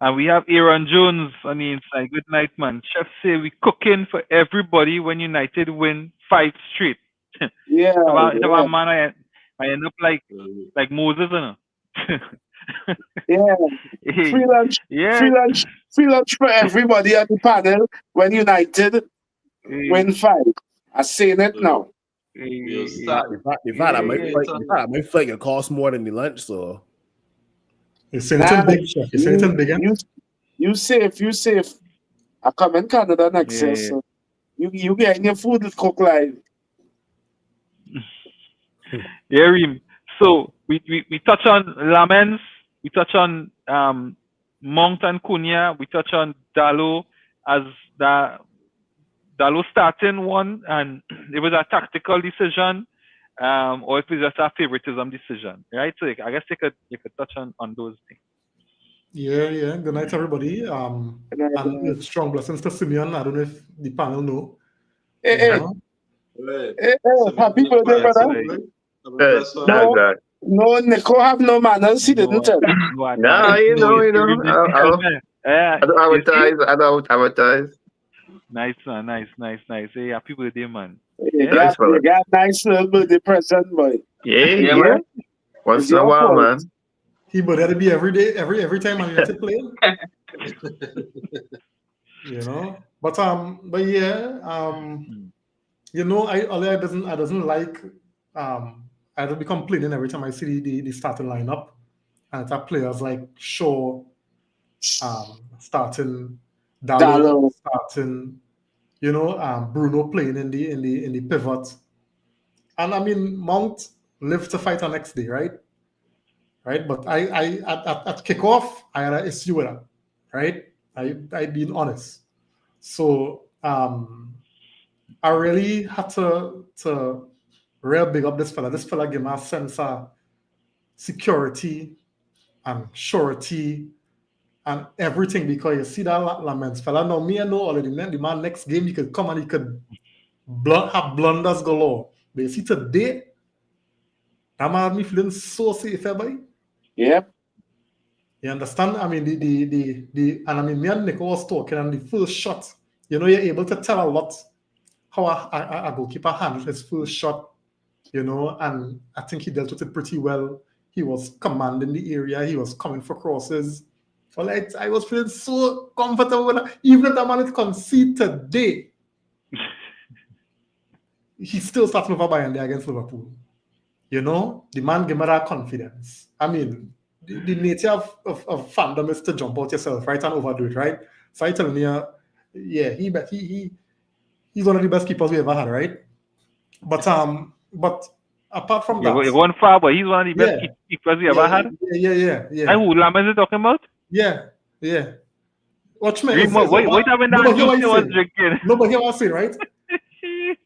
And we have Aaron Jones on the inside. Good night, man. Chef say we cooking for everybody when United win 5 straight. Yeah, so man, I end up like Moses, you know. yeah. Hey, Free lunch, yeah. free lunch for everybody at the panel when United win 5. I'm saying it now. You start. The fact I might feel like it costs more than the lunch, so. You're saying it's big, chef. You're saying it's big, eh? You safe. I come in Canada next year, so you getting your food cooked live. Yeah, Reem. So we touch on Lamens, we touch on Mount and Cunha, we touch on Dalo as the Dalo starting one, and it was a tactical decision, or if it's just a favoritism decision, right? So I guess you could touch on those things. Yeah. Good night, everybody. And strong blessings to Simeon. I don't know if the panel know. Hey, happy birthday, brother. No, Nico have no manners. He didn't tell. No, you know. I advertise. Nice, man. Nice. Hey, happy birthday, man. You got nice little birthday present, boy. Yeah. Once in a while, man. He would have to be every day, every time I need to play. You know, but yeah, you know, I doesn't like I don't be complaining every time I see the starting lineup, and it's players like Shaw, starting, Dalo starting, you know, Bruno playing in the pivot, and I mean Mount live to fight the next day, right? But I at kickoff I had an issue with that, right? I being honest. So I really had to real big up this fella. This fella gave me a sense of security and surety and everything, because you see that Lamens fella. Now me I know already, man, the man next game he could come and he could have blunders galore. But you see today, that man had me feeling so safe, everybody. Yep. You understand? I mean, and I mean, me and Nico was talking, and the first shot, you know, you're able to tell a lot how a goalkeeper handled his first shot, you know, and I think he dealt with it pretty well. He was commanding the area, he was coming for crosses. Well, I was feeling so comfortable with that. Even if that man is concede today, he still starts over Bayern there against Liverpool. You know, the man gave me that confidence. I mean, the nature of fandom is to jump out yourself, right, and overdo it, right? So I telling you, yeah, he's one of the best keepers we ever had, right? But apart from that, you're going far, but he's one of the best keepers we ever had. Yeah. And who Lamens is talking about? Yeah. Watch me. Wait, having that juice you was drinking. No, but hear what I'm saying, right?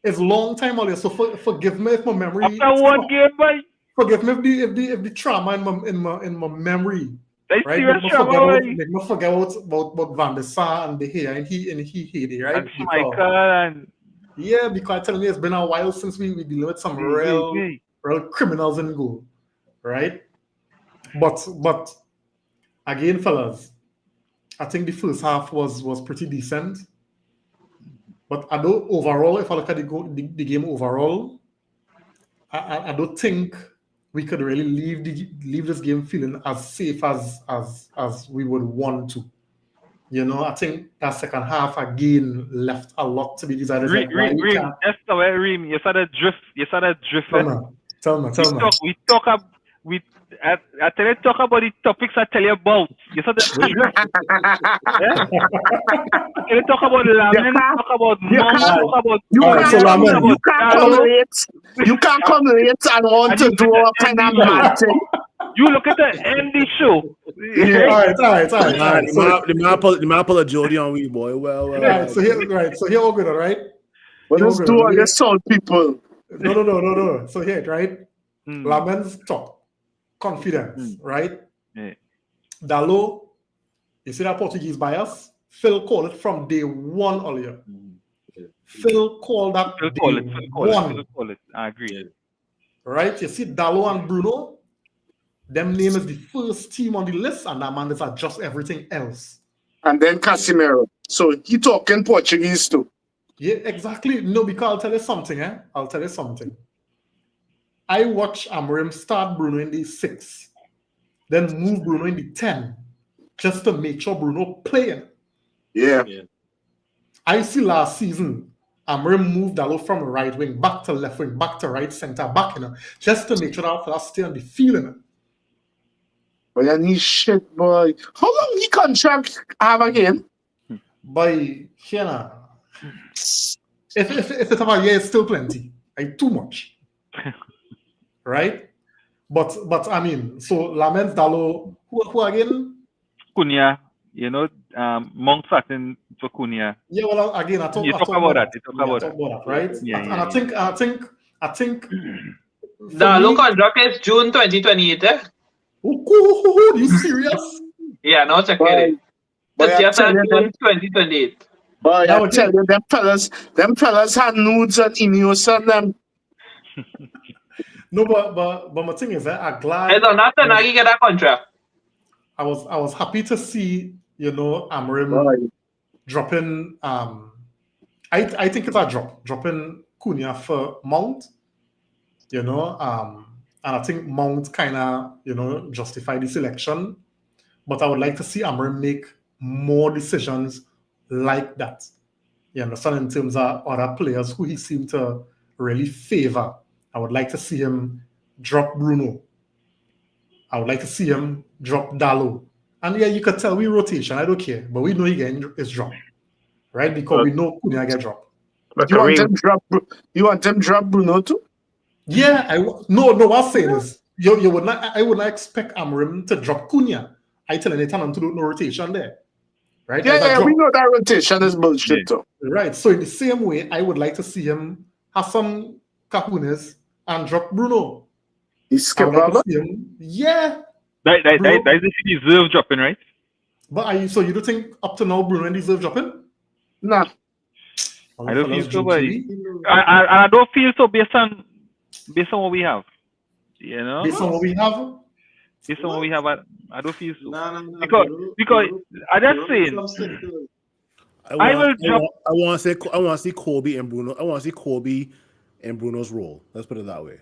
It's long time earlier, so forgive me if my memory. After one game, boy. Forgive me if the trauma in my memory. That's right? serious trauma. Make me forget about Van der Sar and De Gea and he Hedy, right? And Schmeichel and yeah, because I tell you, it's been a while since we deal with some real criminals in goal, right? But again, fellas, I think the first half was pretty decent. But I don't overall, if I look at the game overall, I don't think we could really leave this game feeling as safe as we would want to. You know, I think that second half again left a lot to be desired. Like, why we can't... That's the way, Reem. You saw that drift. Tell me. We talk about. I tell you, talk about the topics I tell you about. You saw the drift. Yeah? I tell you, talk about Lamin, talk about Mount, talk about. You can't come late and want to do a kind of mad thing. You look at the end of the show. Yeah. All right. The map of Jody on we boy. Well. Right. So here all good, all right. What does do against South people? No. So here, right. Lamin's top. Confidence, right? Yeah. Dalo, you see that Portuguese bias? Phil called it from day one earlier. Phil called that Phil call it. I agree. Right? You see Dalo and Bruno, them name is the first team on the list, and that man is adjust everything else. And then Casemiro. So he talking Portuguese too. Yeah, exactly. No, because I'll tell you something. I watch Amorim start Bruno in the 6, then move Bruno in the 10, just to make sure Bruno playing. Yeah. I see last season, Amorim moved Dalo from right wing back to left wing, back to right center back, just to make sure that stay on the field. But then he's shit, boy. How long he contract have again? By here, if it's about a year, it's still plenty. Like too much. Right? But I mean, so Lamens, Dalo, who again? Cunha, Mount Satin for Cunha. Yeah, well, again, I talk about that, right? Yeah, and I think Dalo contract is June 2028. Oh, are you serious? Yeah, no, check it. But yes, June 2028. Boy, I tell you, them fellas had nudes and Ineos on them. No, but my thing is that I'm glad. Hey, not Tanagi get that contract. I was happy to see, Amorim dropping. I think it's a dropping Cunha for Mount. And I think Mount kind of justify the selection. But I would like to see Amorim make more decisions like that. You understand, in terms of other players who he seemed to really favor. I would like to see him drop Bruno. I would like to see him drop Dalo. And yeah, you could tell we rotation. I don't care. But we know he getting his drop. Right? Because we know Cunha get drop. You want him drop Bruno too? Yeah. No, what I'm saying is, I would not expect Amorim to drop Cunha. I tell him to do no rotation there. Right? Yeah, we know that rotation is bullshit too. Right. So in the same way, I would like to see him have some Cajunes and drop Bruno. He's skippable? Yeah. That is if he deserves dropping, right? But so you don't think up to now Bruno deserves dropping? Nah. I don't feel so, buddy. I don't feel so based on what we have. Based on what we have? Based on what we have, I don't feel so. Nah, because I just saying. I want to see Kobe and Bruno. I want to see Kobe and Bruno's role. Let's put it that way.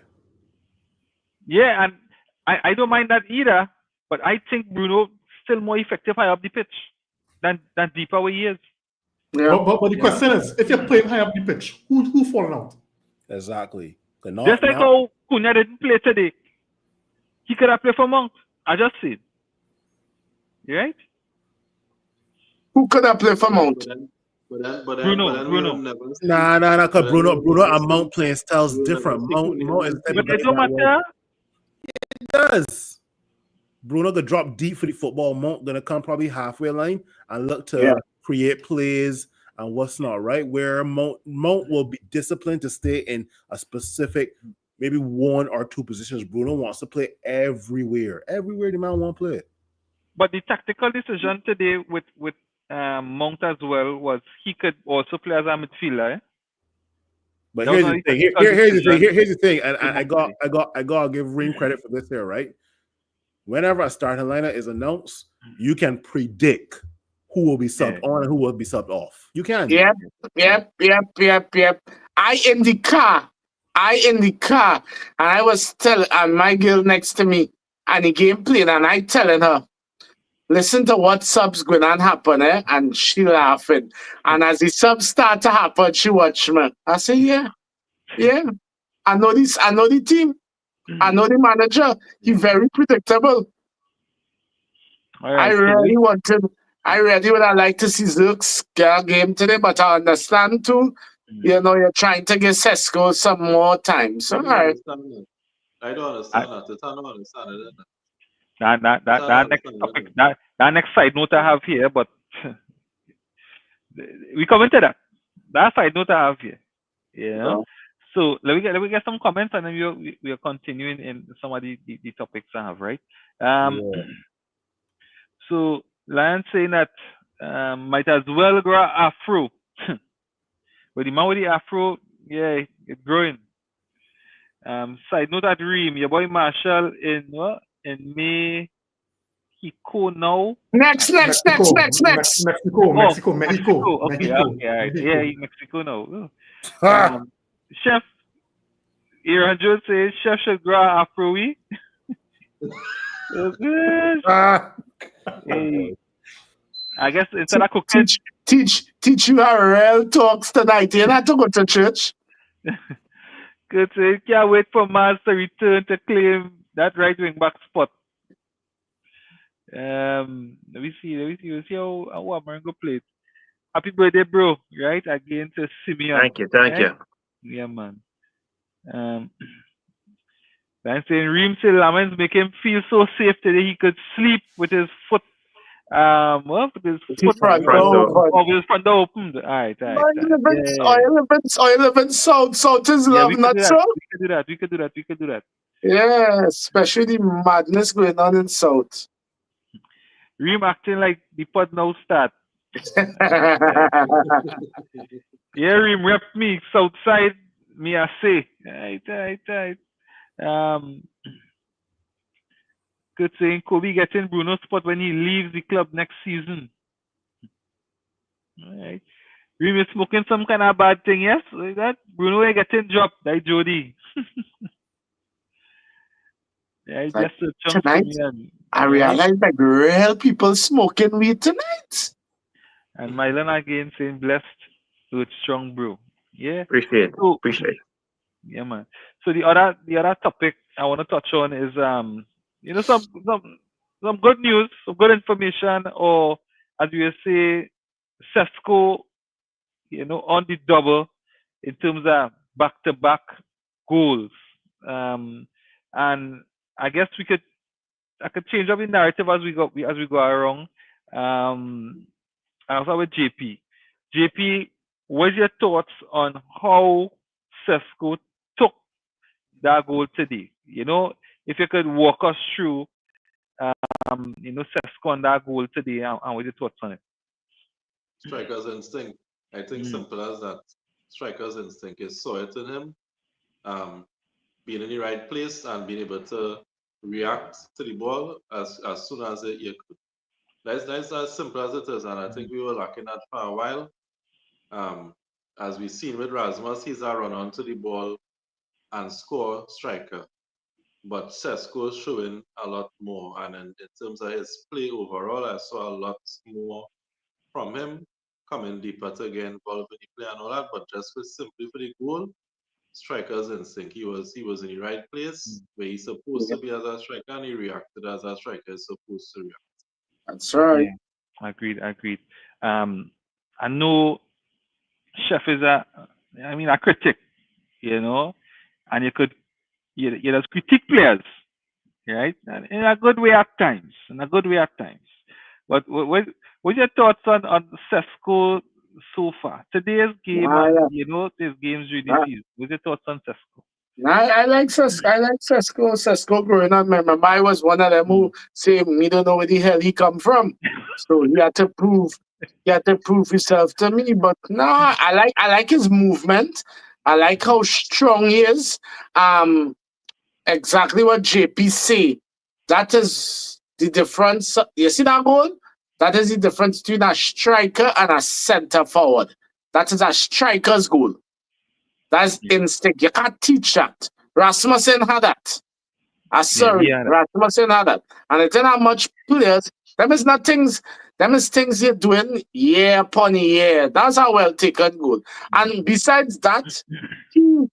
Yeah, and I don't mind that either. But I think Bruno still more effective high up the pitch than deeper where he is. Yeah. But the question is, if you're playing high up the pitch, who falling out? Exactly. Just like how Cunha didn't play today. He could have played for Mount. I just said. You right? Who could have played for Mount? Bruno. Nah, because Bruno and Mount playing styles different. Mount is. But it don't matter. It does. Bruno could drop deep for the football. Mount gonna come probably halfway line and look to create plays and what's not, right? Where Mount will be disciplined to stay in a specific, maybe one or two positions. Bruno wants to play everywhere. Everywhere the man want to play. But the tactical decision today with Mount as well was he could also play as a midfielder. Eh? But here's the thing. Here's the thing. And I got to give Reem credit for this here, right? whenever a starting lineup is announced, you can predict who will be subbed on and who will be subbed off. You can. Yep. I in the car, and I was telling and my girl next to me, and the game playing, and I telling her, listen to what subs going on happen, eh? And she laughing. And as the subs start to happen, she watch me. I say, yeah. I know this. I know the team. I know the manager. He's very predictable. All right, I really would have liked to see Zirk's game today, but I understand too. You know, you're trying to give Sesko some more time. So, all right. I don't understand that. I don't understand it. That next side note I have here, but we come into that. That side note I have here. Yeah. So let me get some comments, and then we are continuing in some of the topics I have, right? So Lion saying that might as well grow afro. But the man with the afro, yeah, it's growing. Side note at Reem, your boy Marshall in May. Mexico now. Next. Mexico. Okay, all right. Yeah, Mexico now. Chef, Aaron Jones says Chef should grow afro we. Hey, I guess instead of cooking, teach you how real talks tonight. You not to go to church. Good. So can't wait for Mars to return to claim that right wing back spot. Let me see. We'll see how Amarango played. Happy birthday, bro! Right again to Simeon. Thank you. Yeah, man. I'm saying Reem said Lamens make him feel so safe today he could sleep with his foot. With his foot front door open. All right. Oil events, South is love, not so. We could do that. Yeah, especially the madness going on in South. Reem acting like the pod now start. Yeah, Reem rep me Southside. Me I say. Right. Good saying Kobe getting Bruno's spot when he leaves the club next season. All right. Reem is smoking some kind of bad thing, yes? Like that Bruno ain't getting dropped like Jody. Yeah, like just a chunk tonight, I realized like real people smoking weed tonight. And Mylan again saying blessed with strong bro. Yeah. Appreciate. Yeah, man. So the other topic I want to touch on is some good news, some good information, or as we say, Sesko, on the double in terms of back-to-back goals. And I guess I could change up the narrative as we go along. I'll start with JP. JP, what's your thoughts on how Sesko took that goal today? If you could walk us through, Sesko on that goal today, and what's your thoughts on it? Striker's instinct. I think simple as that. Striker's instinct is saw it in him. Being in the right place and being able to react to the ball as soon as you could. That's as simple as it is, and I think we were lacking that for a while. As we've seen with Rasmus, he's a run onto the ball and score striker. But Sesko is showing a lot more, and in terms of his play overall, I saw a lot more from him coming deeper to get involved in the play and all that. But just simply for the goal, striker's instinct. He was in the right place where he's supposed to be as a striker, and he reacted as a striker is supposed to react. That's right. Yeah, agreed. I know Chef is a critic, and you just critique players, right? And in a good way at times. But what's your thoughts on Sesko so far? Today's game, this game's really few. What's your thoughts on Sesko? I like Sesko. Sesko growing up. Remember, I was one of them who say me don't know where the hell he come from. So he had to prove himself to me. But no, I like his movement. I like how strong he is. Exactly what JP say. That is the difference. You see that goal? That is the difference between a striker and a center forward. That is a striker's goal. That's instinct. You can't teach that. Rasmussen had that. Sorry, Rasmussen had that. And it's not much players. Them is not things. Them is things you're doing year upon year. That's a well taken goal. And besides that, he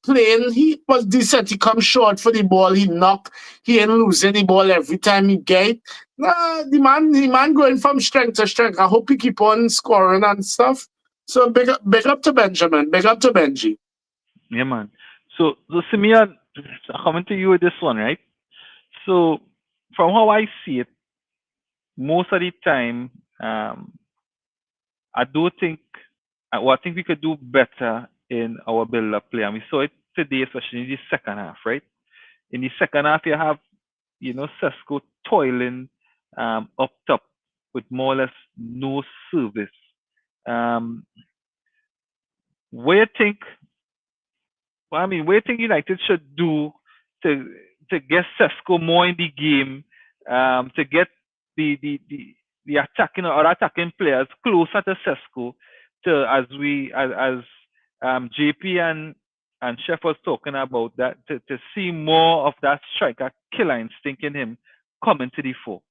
playing. He was decent. He come short for the ball. He knock. He ain't losing the ball every time he get. Nah, the man going from strength to strength. I hope he keep on scoring and stuff. So big up to Benjamin. Big up to Benji. Yeah, man. So Simeon, coming to you with this one, right? So from how I see it, most of the time, I do think, I think we could do better in our build-up play, and we saw it today, especially in the second half, right? In the second half, you have, Sesko toiling up top with more or less no service. What do you think? Well, I mean, what do you think United should do to get Sesko more in the game, to get the attacking or attacking players closer to Sesko, to as JP and Chef was talking about that, to see more of that striker killer instinct in him coming to the fore.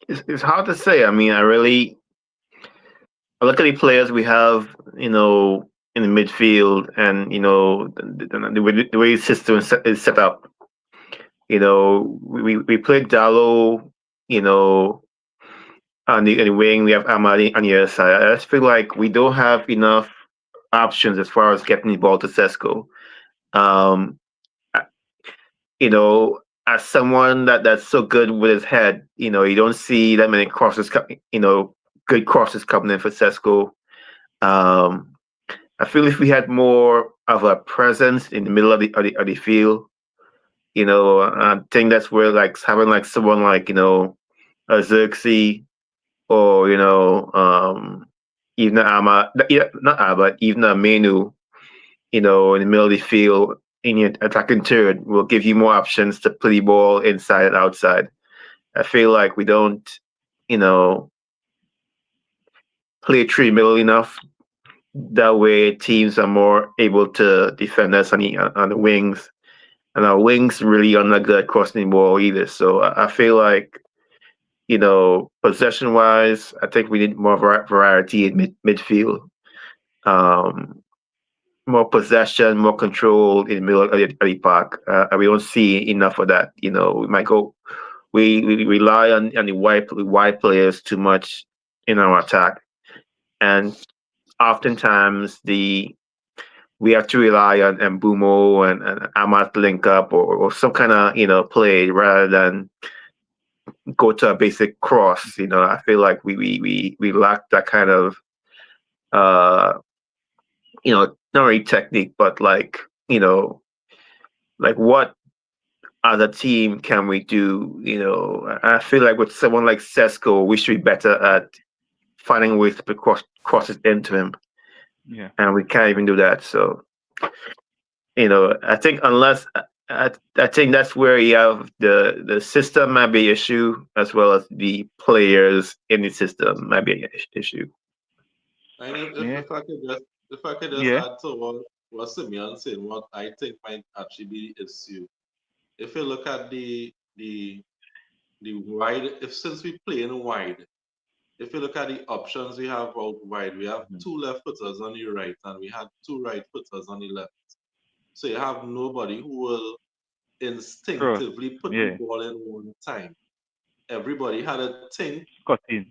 It's hard to say. I mean, I look at the players we have, in the midfield, and the way the system is set up. We played Dallo, on the wing. We have Amadi on the other side. I just feel like we don't have enough options as far as getting the ball to Sesko. As someone that's so good with his head, you don't see that many crosses, good crosses coming in for Sesko. I feel if we had more of a presence in the middle of the field, I think that's where having someone like a Xerxes, or even not Abba, even a Menu, in the middle of the field in your attacking third, will give you more options to play the ball inside and outside. I feel like we don't, play through the middle enough. That way, teams are more able to defend us on the wings, and our wings really are not good at crossing the ball either. So I feel like, possession wise, I think we need more variety in midfield. More possession, more control in the middle of the park. And we don't see enough of that. We rely on the wide players too much in our attack, and oftentimes we have to rely on Mbumo and Amat link up, or some kind of play, rather than go to a basic cross. I feel like we lack that kind of not really technique, but what as a team can we do? I feel like with someone like Sesko, we should be better at finding ways to put crosses into him. Yeah. And we can't even do that. So, I think unless I think that's where you have the system might be an issue, as well as the players in the system might be an issue. And if I could just add to what Simeon said, what I think might actually be the issue. If you look at the wide, since we play in wide, if you look at the options we have out wide, we have two left footers on the right, and we had two right footers on the left. So you have nobody who will instinctively put the ball in one time. Everybody had a think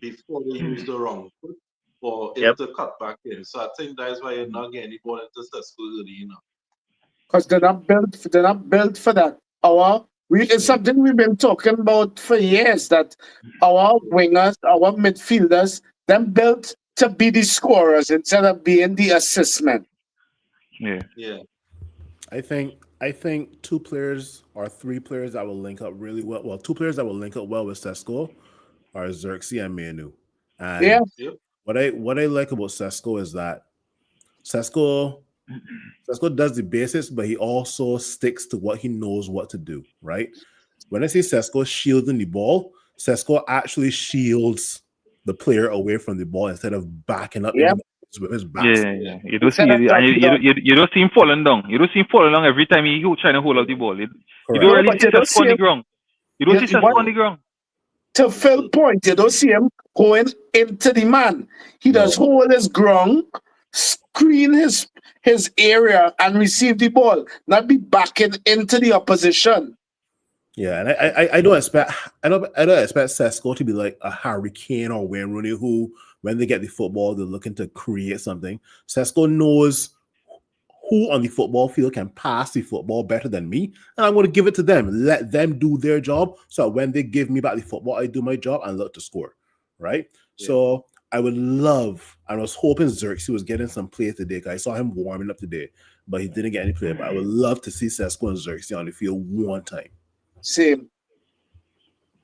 before they use the wrong foot, or if to cut back in. So I think that's why you're not getting the ball into successful early enough. Because they're not built for that. It's something we've been talking about for years, that our wingers, our midfielders, them built to be the scorers instead of being the assistment. Yeah. I think 2 players or 3 players that will link up really well. Well, 2 players that will link up well with Sesko are Xerxes and Manu. And what I like about Sesko is that Sesko Sesko does the basics, but he also sticks to what he knows what to do, right? When I say Sesko shielding the ball, Sesko actually shields the player away from the ball instead of backing up Yep. with his back. Yeah. You don't see Instead of and dropping down. you don't see him falling down. You don't see him falling down every time he trying to hold out the ball. You Correct. don't No, really but see you don't Sesko on see the him. ground. You don't see Sesko on the ground. To Phil's point, you don't see him going into the man. He does hold his ground, screen his area, and receive the ball, not be backing into the opposition. Yeah, and I don't expect I don't expect Sesko to be like a Harry Kane or Wayne Rooney who, when they get the football, they're looking to create something. Sesko knows who on the football field can pass the football better than me, and I'm going to give it to them. Let them do their job, so when they give me back the football, I do my job and look to score. Right. Yeah. So I would love. I was hoping Xerxes was getting some play today because I saw him warming up today, but he didn't get any play. But I would love to see Sesko and Xerxes on the field one time. Same.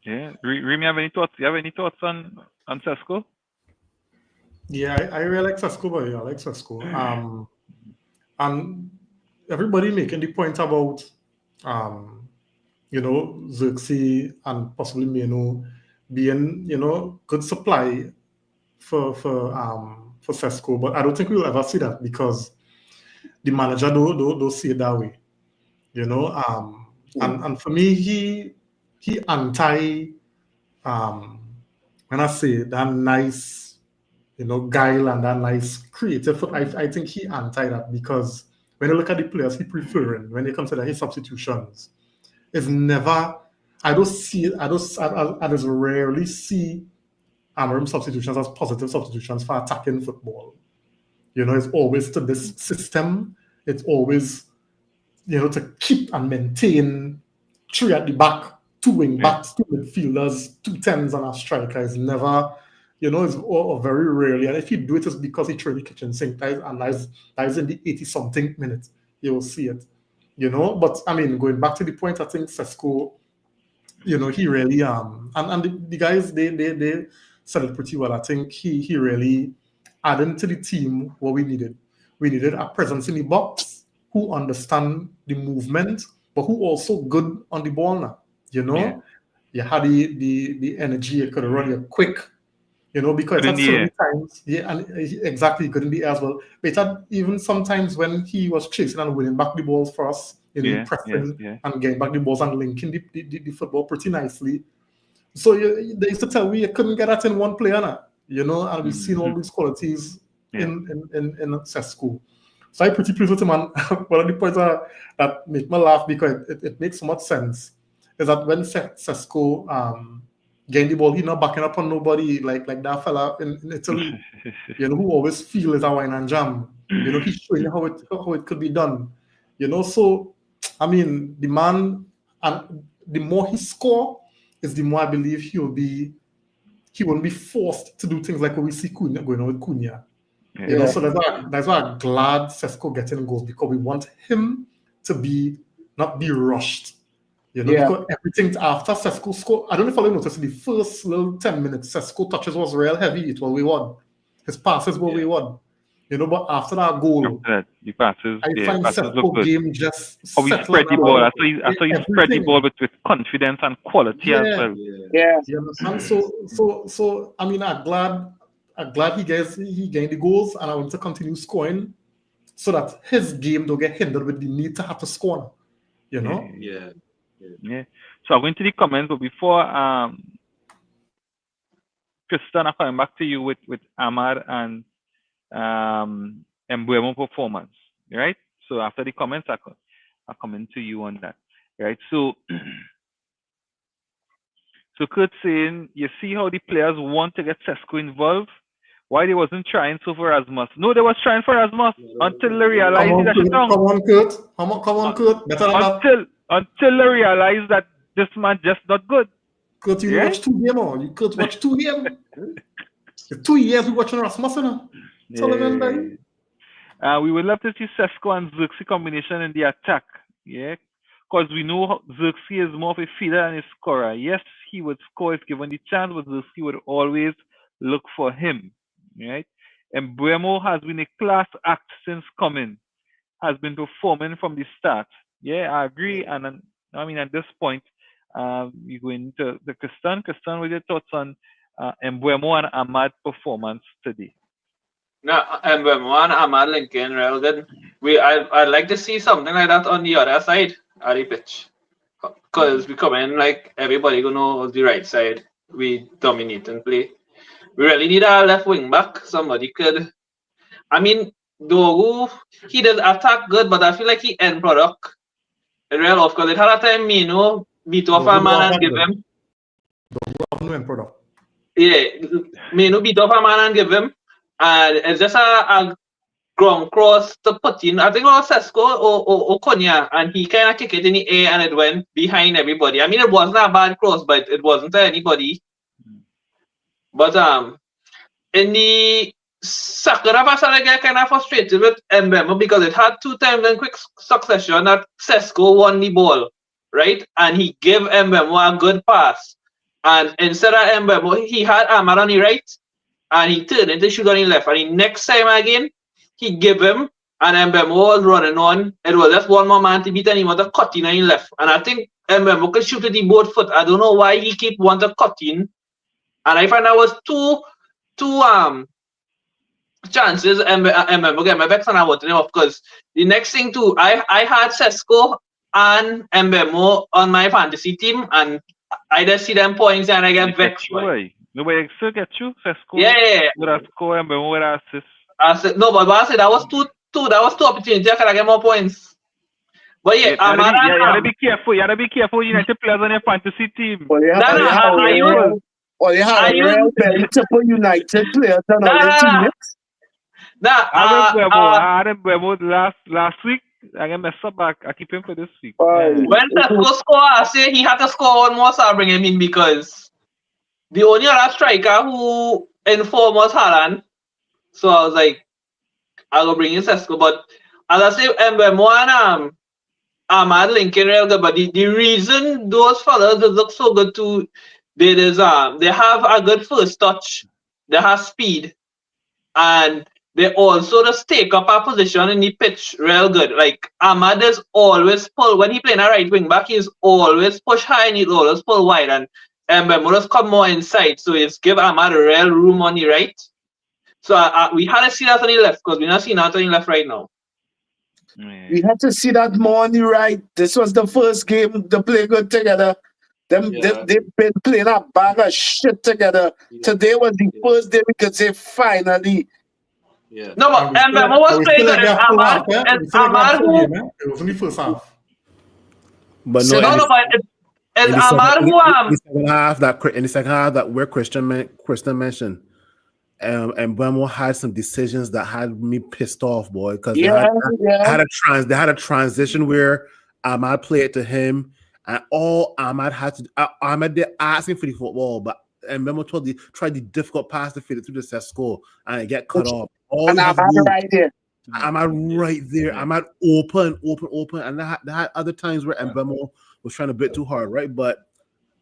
Yeah. Remy, have any thoughts? You have any thoughts on Sesko? Yeah, I really like Sesko, but I like Sesko. And everybody making the point about Xerxes and possibly Meno being, good supply for Sesko, but I don't think we'll ever see that because the manager don't see it that way. And for me he anti when I say that nice, guile and that nice creative foot, I think he anti that because when you look at the players he preferring, when you consider his substitutions, it's never, I just rarely see Amarim substitutions as positive substitutions for attacking football. It's always to this system. It's always, to keep and maintain 3 at the back, 2 wing backs, 2 midfielders, 2 tens and a striker. It's never, it's all very rarely. And if you do it, it's because he tried the kitchen sink. That is in the 80-something minutes. You will see it. But I mean, going back to the point, I think Sesko, he really and the guys they said it pretty well. I think he really added to the team what we needed. We needed a presence in the box who understand the movement, but who also good on the ball now. You had the energy, you could run you quick, because at so many times, exactly, good in the air as well. But had, even sometimes when he was chasing and winning back the balls for us, pressing and getting back the balls and linking the football pretty nicely. So they used to tell me you couldn't get that in one player now, and we've seen all these qualities in Sesko. So I'm pretty pleased with him, and one of the points that make me laugh because it makes so much sense is that when Sesko getting the ball, he's not backing up on nobody like that fella in Italy, who always feel is a wine and jam. He's showing how it could be done. So I mean, the man, and the more he score, is the more I believe he won't be forced to do things like what we see Cunha going on with Cunha. So that's why I'm glad Sesko getting goals, because we want him to not be rushed. Because everything after Sesko score, I don't know if you noticed, the first little 10 minutes, Sesko touches was real heavy. It was we won. His passes were we won. But after that goal, the passes, I find Sesko game just how he spread the ball. I saw he spread the ball with confidence and quality as well. Yeah. You understand? So I mean, I'm glad he gained the goals, and I want to continue scoring so that his game don't get hindered with the need to have to score. Yeah. So I'm going to the comments, but before Tristan, I'm coming back to you with Amar and Mbuemo performance, right? So after the comments, I'll come to you on that, right? So Kurt saying, you see how the players want to get Sesko involved? Why they wasn't trying so for Rasmus? No, they was trying for Rasmus until they realized that she's wrong. Come on, Kurt. Better than that. Until they realized that this man just not good. Kurt, you watch 2 games, or you could watch 2 games. 2 years we watching Rasmus, we would love to see Sesko and Xerxes combination in the attack, because we know Xerxes is more of a feeder than a scorer. Yes, he would score if given the chance, but Xerxes would always look for him, right? And Mbuemo has been a class act since coming. has been performing from the start. Yeah, I agree. And I mean, at this point, you go into the Kristan. Kristan, what are your thoughts on Embuemo and Ahmad performance today? No, and when one Ahmad Lincoln, well, then I'd like to see something like that on the other side of the pitch. Because we come in like everybody gonna know the right side. We dominate and play. We really need a left wing back. Somebody could. I mean, Dogu, he does attack good, but I feel like he end product. Real off because it had a time Mino beat off a man and give him. No end product. Yeah, Mino beat off a man and give him. And it's just a ground cross to put in. I think it was Sesko or Konya, and he kind of kicked it in the air and it went behind everybody. I mean, it wasn't a bad cross, but it wasn't to anybody. But in the Sakura pass, I get kind of frustrated with Mbemo because it had 2 times in quick succession that Sesko won the ball, right? And he gave Mbemo a good pass. And instead of Mbemo, he had Ahmad on the right, and he turned it to shoot on the left. And the next time again, he gave him, and Mbemo was running on. It was just one more man to beat, and he wanted to cut in on the left. And I think Mbemo could shoot with the both foot. I don't know why he keep wanting to cut in. And I find that was two chances Mbemo get my back and I wanted him off because the next thing too, I had Sesko and Mbemo on my fantasy team, and I just see them points and I get vexed. Nobody still get you, Sesko. Yeah. With a score and with an assist. I said no, but I said that was two. That was 2 opportunities. I could get more points. But yeah, you gotta be careful. You gotta be careful. United players on your fantasy team. Well, you have real multiple United players on the team. I had Mbemo last week. I get messed up back. I keep him for this week. When Sesko score, I say he had to score one more, so I bring him in because the only other striker who informed was Haaland. So I was like, I'll go bring in Sesko. But as I say, Mbemo and Ahmad Lincoln real good. But the reason those fellas look so good too, they have a good first touch, they have speed, and they also just take up a position in the pitch real good. Like Ahmad is always pull when he playing a right wing back, he's always push high and he's always pull wide, and Mbemo just come more inside. So it's give Ahmad a real room on the right. So we had to see that on the left because we're not seeing that on the left right now. We had to see that more on the right. This was the first game they play good together. They've been playing a bag of shit together. Today was the first day we could say finally. Yeah. No, but Mbemo was playing good. Ahmad who? It was only first half. But no, it's Ahmad who in the second half that where Christian mentioned. And Mbemo had some decisions that had me pissed off, boy, because they had a transition where Ahmad played to him, and all Ahmad had to Ahmad did asking for the football, but Mbemo tried the difficult pass to fit it through the Sesko and it get cut off. And Ahmad right there. Ahmad right there. Ahmad open, and they had other times where Mbemo was trying a bit too hard, right? But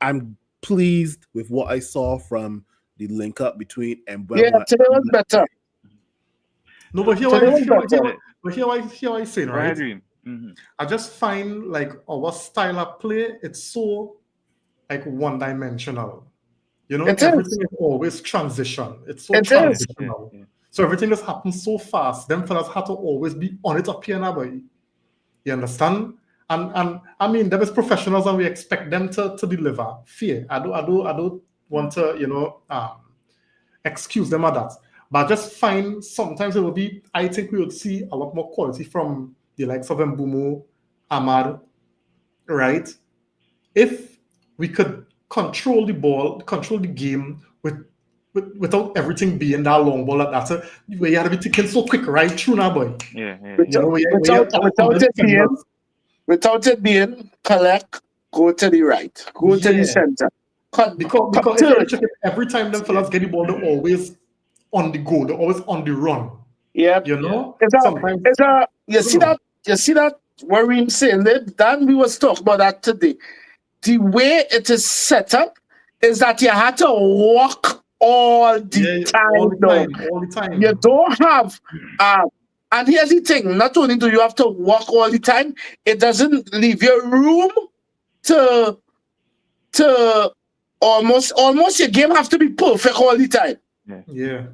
I'm pleased with what I saw from the link up between Mbemo. Yeah, today was better. No, but here I say, right? Mm-hmm. I just find like our style of play, it's so like one-dimensional. You know, everything is always transition. It's so transitional. Yeah. So everything just happens so fast. Them fellas have to always be on it up here now, boy. You understand? And I mean, them is professionals and we expect them to deliver. Fear. I don't want to, excuse them at that. But I just find sometimes it will be, I think we would see a lot more quality from the likes of Mbeumo, Ahmad, right? If we could control the ball, control the game without everything being that long ball like that. So we had to be thinking so quick right through now, boy. Without it being collect, go to the right, go to the center. Because every time them fellas get the ball, they're always on the go, they're always on the run. Yeah, you know. You see that what we're saying that we was talking about that today. The way it is set up is that you have to walk all the time. All the time. You don't have And here's the thing: not only do you have to walk all the time, it doesn't leave you room to almost your game have to be perfect all the time. Yeah.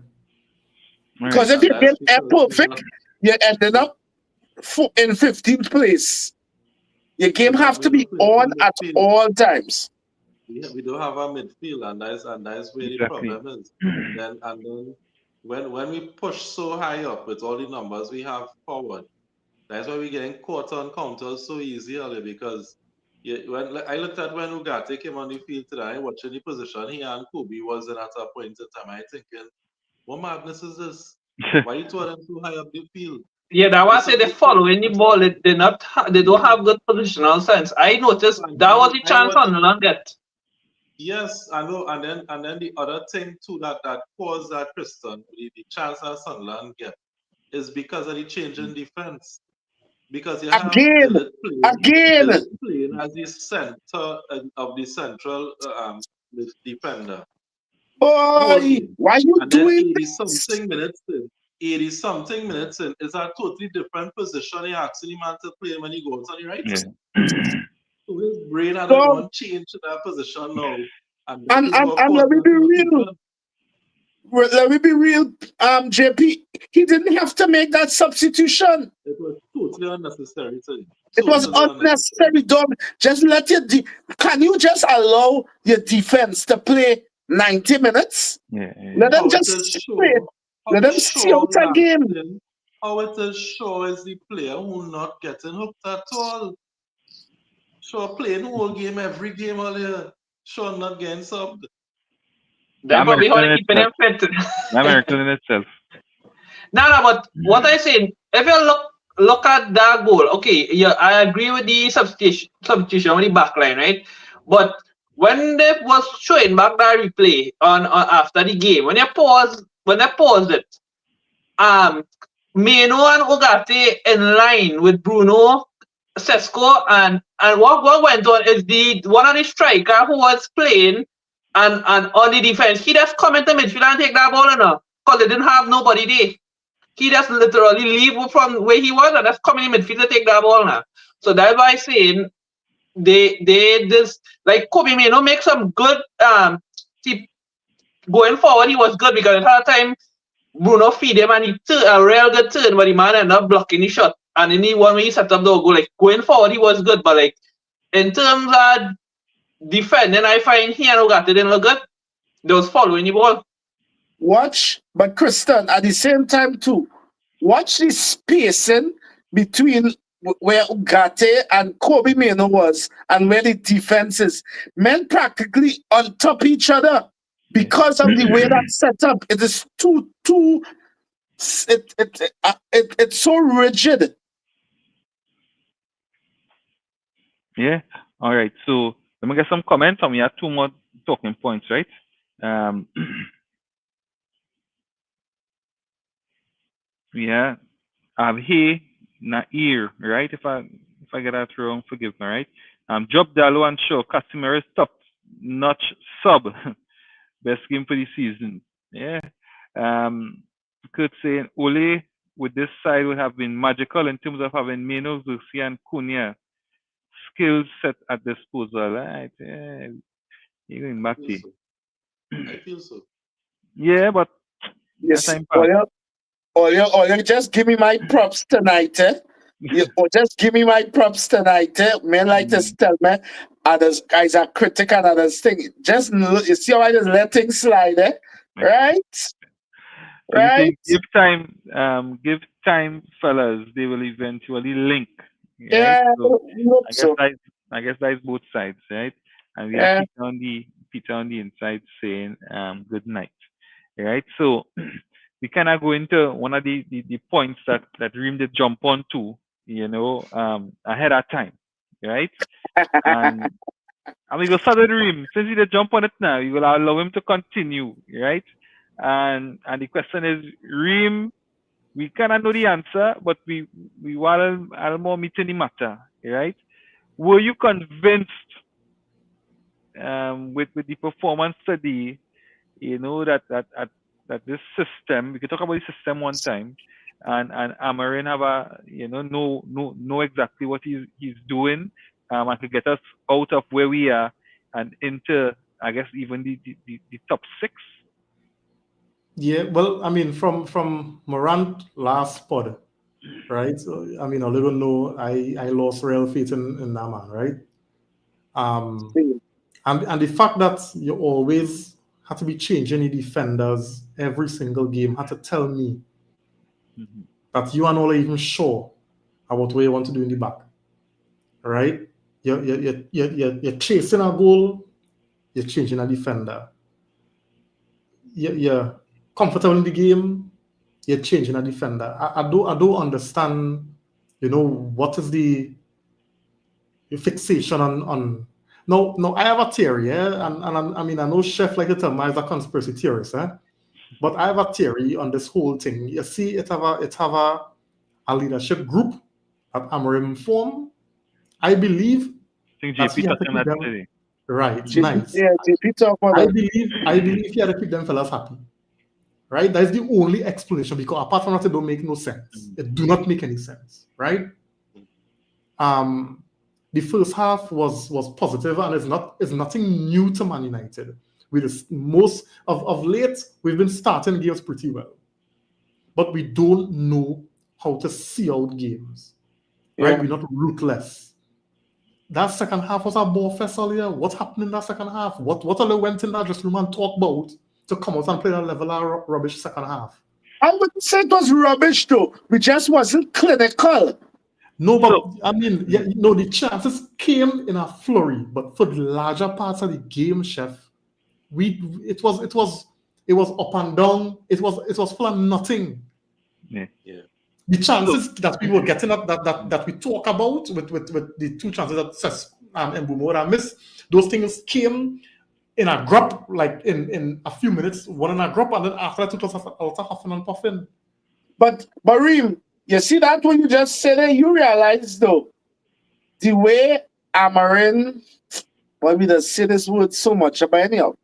Because if And your game that's ain't because perfect, you're ending up in 15th place. Your game have to we be don't play on full at midfield. all times. We don't have a midfield, and that's where the Exactly. problem is. Then when we push so high up with all the numbers we have forward, that's why we're getting caught on counters so easy early because when I looked at when Ugarte came on the field today, watching the position he and Kobe was in at a point in time, I thinking, what madness is this? Why you throw them so high up the field? Yeah, that You're was say they supposed to, following the ball. They don't have good positional sense. I noticed that was the I chance watched. Sunderland get. Yes, I know, and then the other thing too that caused that Kristen, the chance that Sunderland get is because of the change in defense. Because you have Again, again. Dillit playing as the center of the central defender whole Boy, game, why you and then doing 80 this? something minutes in, 80 something minutes in is a totally different position. You're asking the man to play when he goes on the right. Yeah. So his brain had to So, go and change to that position now, and that and, is and, what and let caused me that be real. confusion. Let me be real, JP. He didn't have to make that substitution. It was totally unnecessary to him. It was Totally unnecessary. unnecessary. Don't just let your can you just allow your defense to play 90 minutes? Yeah. Let them How it just is play. show, Let how them see show out a game. Langston, how it is show is the player who not getting hooked at all. Shaw playing whole game, every game all year. Shaw not getting subbed. They probably American want in to keep it itself. in fit. American in itself. No, but what I saying, if you look at that goal, okay, yeah, I agree with the substitution on the back line, right? But when they was showing back that replay on after the game, when they paused it, um Meno and Ugarte in line with Bruno, Sesko, and what went on is the one of the striker who was playing and on the defense, he just come into midfield and take that ball in because they didn't have nobody there. He just literally leave from where he was and just come in midfield to take that ball now. So that's why I'm saying they just like Kobe Meno make some good see, going forward he was good because at that time Bruno feed him and he took a real good turn, but the man ended up blocking the shot. And in the one where he set up the goal, like going forward, he was good. But like in terms of defending, I find he and Ugarte didn't look good. They was following the ball. Watch, but Kristen, at the same time too, watch the spacing between where Ugarte and Kobe Mino was and where the defense is. Men practically on top of each other because of the way that's set up. It is it's so rigid. Yeah. All right. So let me get some comments, and we have two more talking points, right? Yeah. Hey, Nair, right? If I get that wrong, forgive me, right? Job Dalo and Shaw, Casimiro's top notch sub, best game for the season. Yeah. Um, could say Ole with this side would have been magical in terms of having Meno, Zusi, and Cunha skill set at disposal. Right? Yeah. You're going back to. I feel so. Yeah, but that Yes, time passed. or you just give me my props tonight, eh? Or just give me my props tonight, eh? Men like to tell me others guys are critical and others thing. Just you see how I just let things slide, eh? Right? So you Right? think give time, fellas. They will eventually link, right? Yeah, So hope I guess so. I guess that is both sides, right? And we have Yeah. Peter on the inside saying good night, right? So we kind of go into one of the points that Reem did jump on to, ahead of time, right? And we go start with Reem. Since he did jump on it now, you will allow him to continue, right? And the question is, Reem, we cannot know the answer, but we want a more meeting the matter, right? Were you convinced with the performance today, that this system, we can talk about the system one time, and Amarin have a know exactly what he's doing, and to get us out of where we are and into, I guess, even the top 6. Yeah, well, I mean, from Morant last pod, right? So, I mean, a little know I lost real faith in that man, right? Um, and the fact that you always had to be changing the defenders every single game had to tell me that you are not even sure about what you want to do in the back, right? You're chasing a goal, you're changing a defender. You're comfortable in the game, you're changing a defender. I don't understand, what is the fixation on no, I have a theory, yeah, and I mean, I know Chef like to tell me I'm a conspiracy theorist, but I have a theory on this whole thing. You see, it have a leadership group that Amorim form. I believe I think that he JP had touched to on keep that them today. right, JP, nice. yeah, JP talk about I that. believe he had to keep them fellas happy. Right? That is the only explanation, because apart from that, it don't make no sense. It do not make any sense, right? The first half was positive, and it's nothing new to Man United. With most of late, we've been starting games pretty well, but we don't know how to see out games, right? Yeah. We're not ruthless. That second half was a ball fest earlier. What happened in that second half? What all went in that dressing room and talk about to come out and play that level of rubbish second half? I wouldn't say it was rubbish though. We just wasn't clinical. No, but I mean, the chances came in a flurry, but for the larger parts of the game, Chef, it was up and down. It was full of nothing. Yeah. The chances that we were getting that we talk about with the two chances that Ses and Mbumora missed, those things came in a grub, like in a few minutes, one in a grub, and then after that it was a huffing and puffing. But Reem, you see that when you just said it, you realize though, the way Amarin, well, we just say this word so much, but anyhow,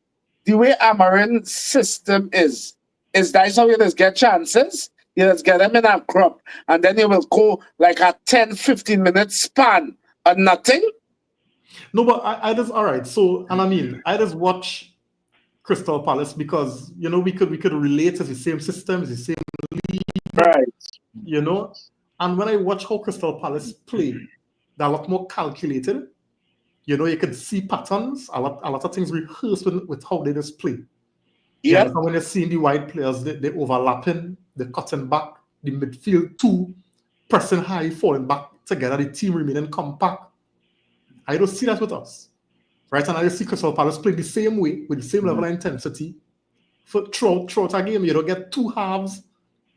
the way Amarin's system is that's how you just get chances, you just get them in a crop, and then you will go like a 10-15 minute span of nothing. No, but I just all right. So, and I mean, I just watch Crystal Palace because we could relate to the same systems, the same Right. And when I watch how Crystal Palace play, they're a lot more calculated. You could see patterns, a lot of things rehearsed with how they just play. Yeah. So when you're seeing the wide players, they overlapping, they're cutting back, the midfield two, pressing high, falling back together, the team remaining compact. I don't see that with us. Right? And I see Crystal Palace play the same way, with the same level of intensity. Throughout a game, you don't get two halves.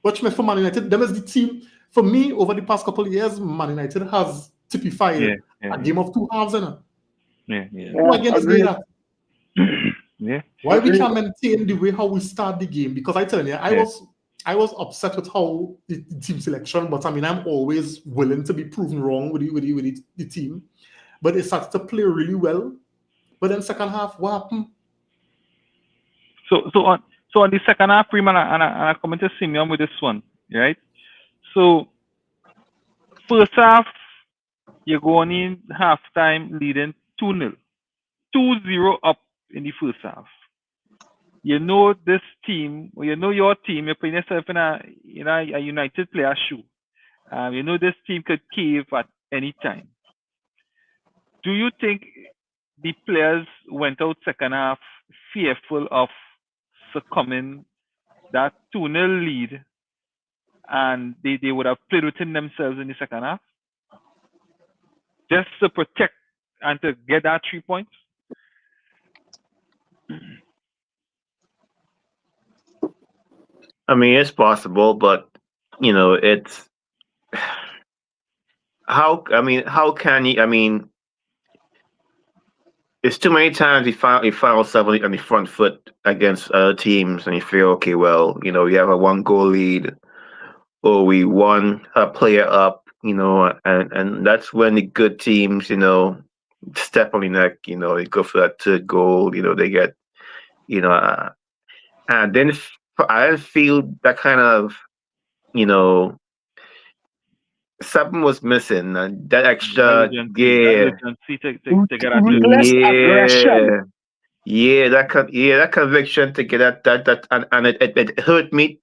Watch me for Man United. Them is the team. For me, over the past couple of years, Man United has typified a game of two halves in it. Who against that? Why we can't maintain the way how we start the game? Because I tell you, I was upset with how the team selection, but I mean, I'm always willing to be proven wrong with the team. But it started to play really well. But then second half, what happened? So on the second half, Freeman, and I come into Simeon with this one, right? So first half, you're going in halftime leading 2-0. 2-0 up in the first half. You know this team, or you know your team, you're putting yourself in a United player shoe. You know this team could cave at any time. Do you think the players went out second half fearful of succumbing that 2-0 lead, and they would have played within themselves in the second half just to protect and to get that 3 points? I mean, it's possible, but it's how can you? I mean, it's too many times you find yourself on the front foot against other teams, and you feel okay. Well, you have a 1-goal lead, or we won a player up, and that's when the good teams, step on the neck. They go for that third goal. They get, and then I feel that kind of something was missing. And that That extra, urgency, that yeah, urgency to get that third Ruthless goal. aggression. yeah, that conviction to get that, and it hurt me.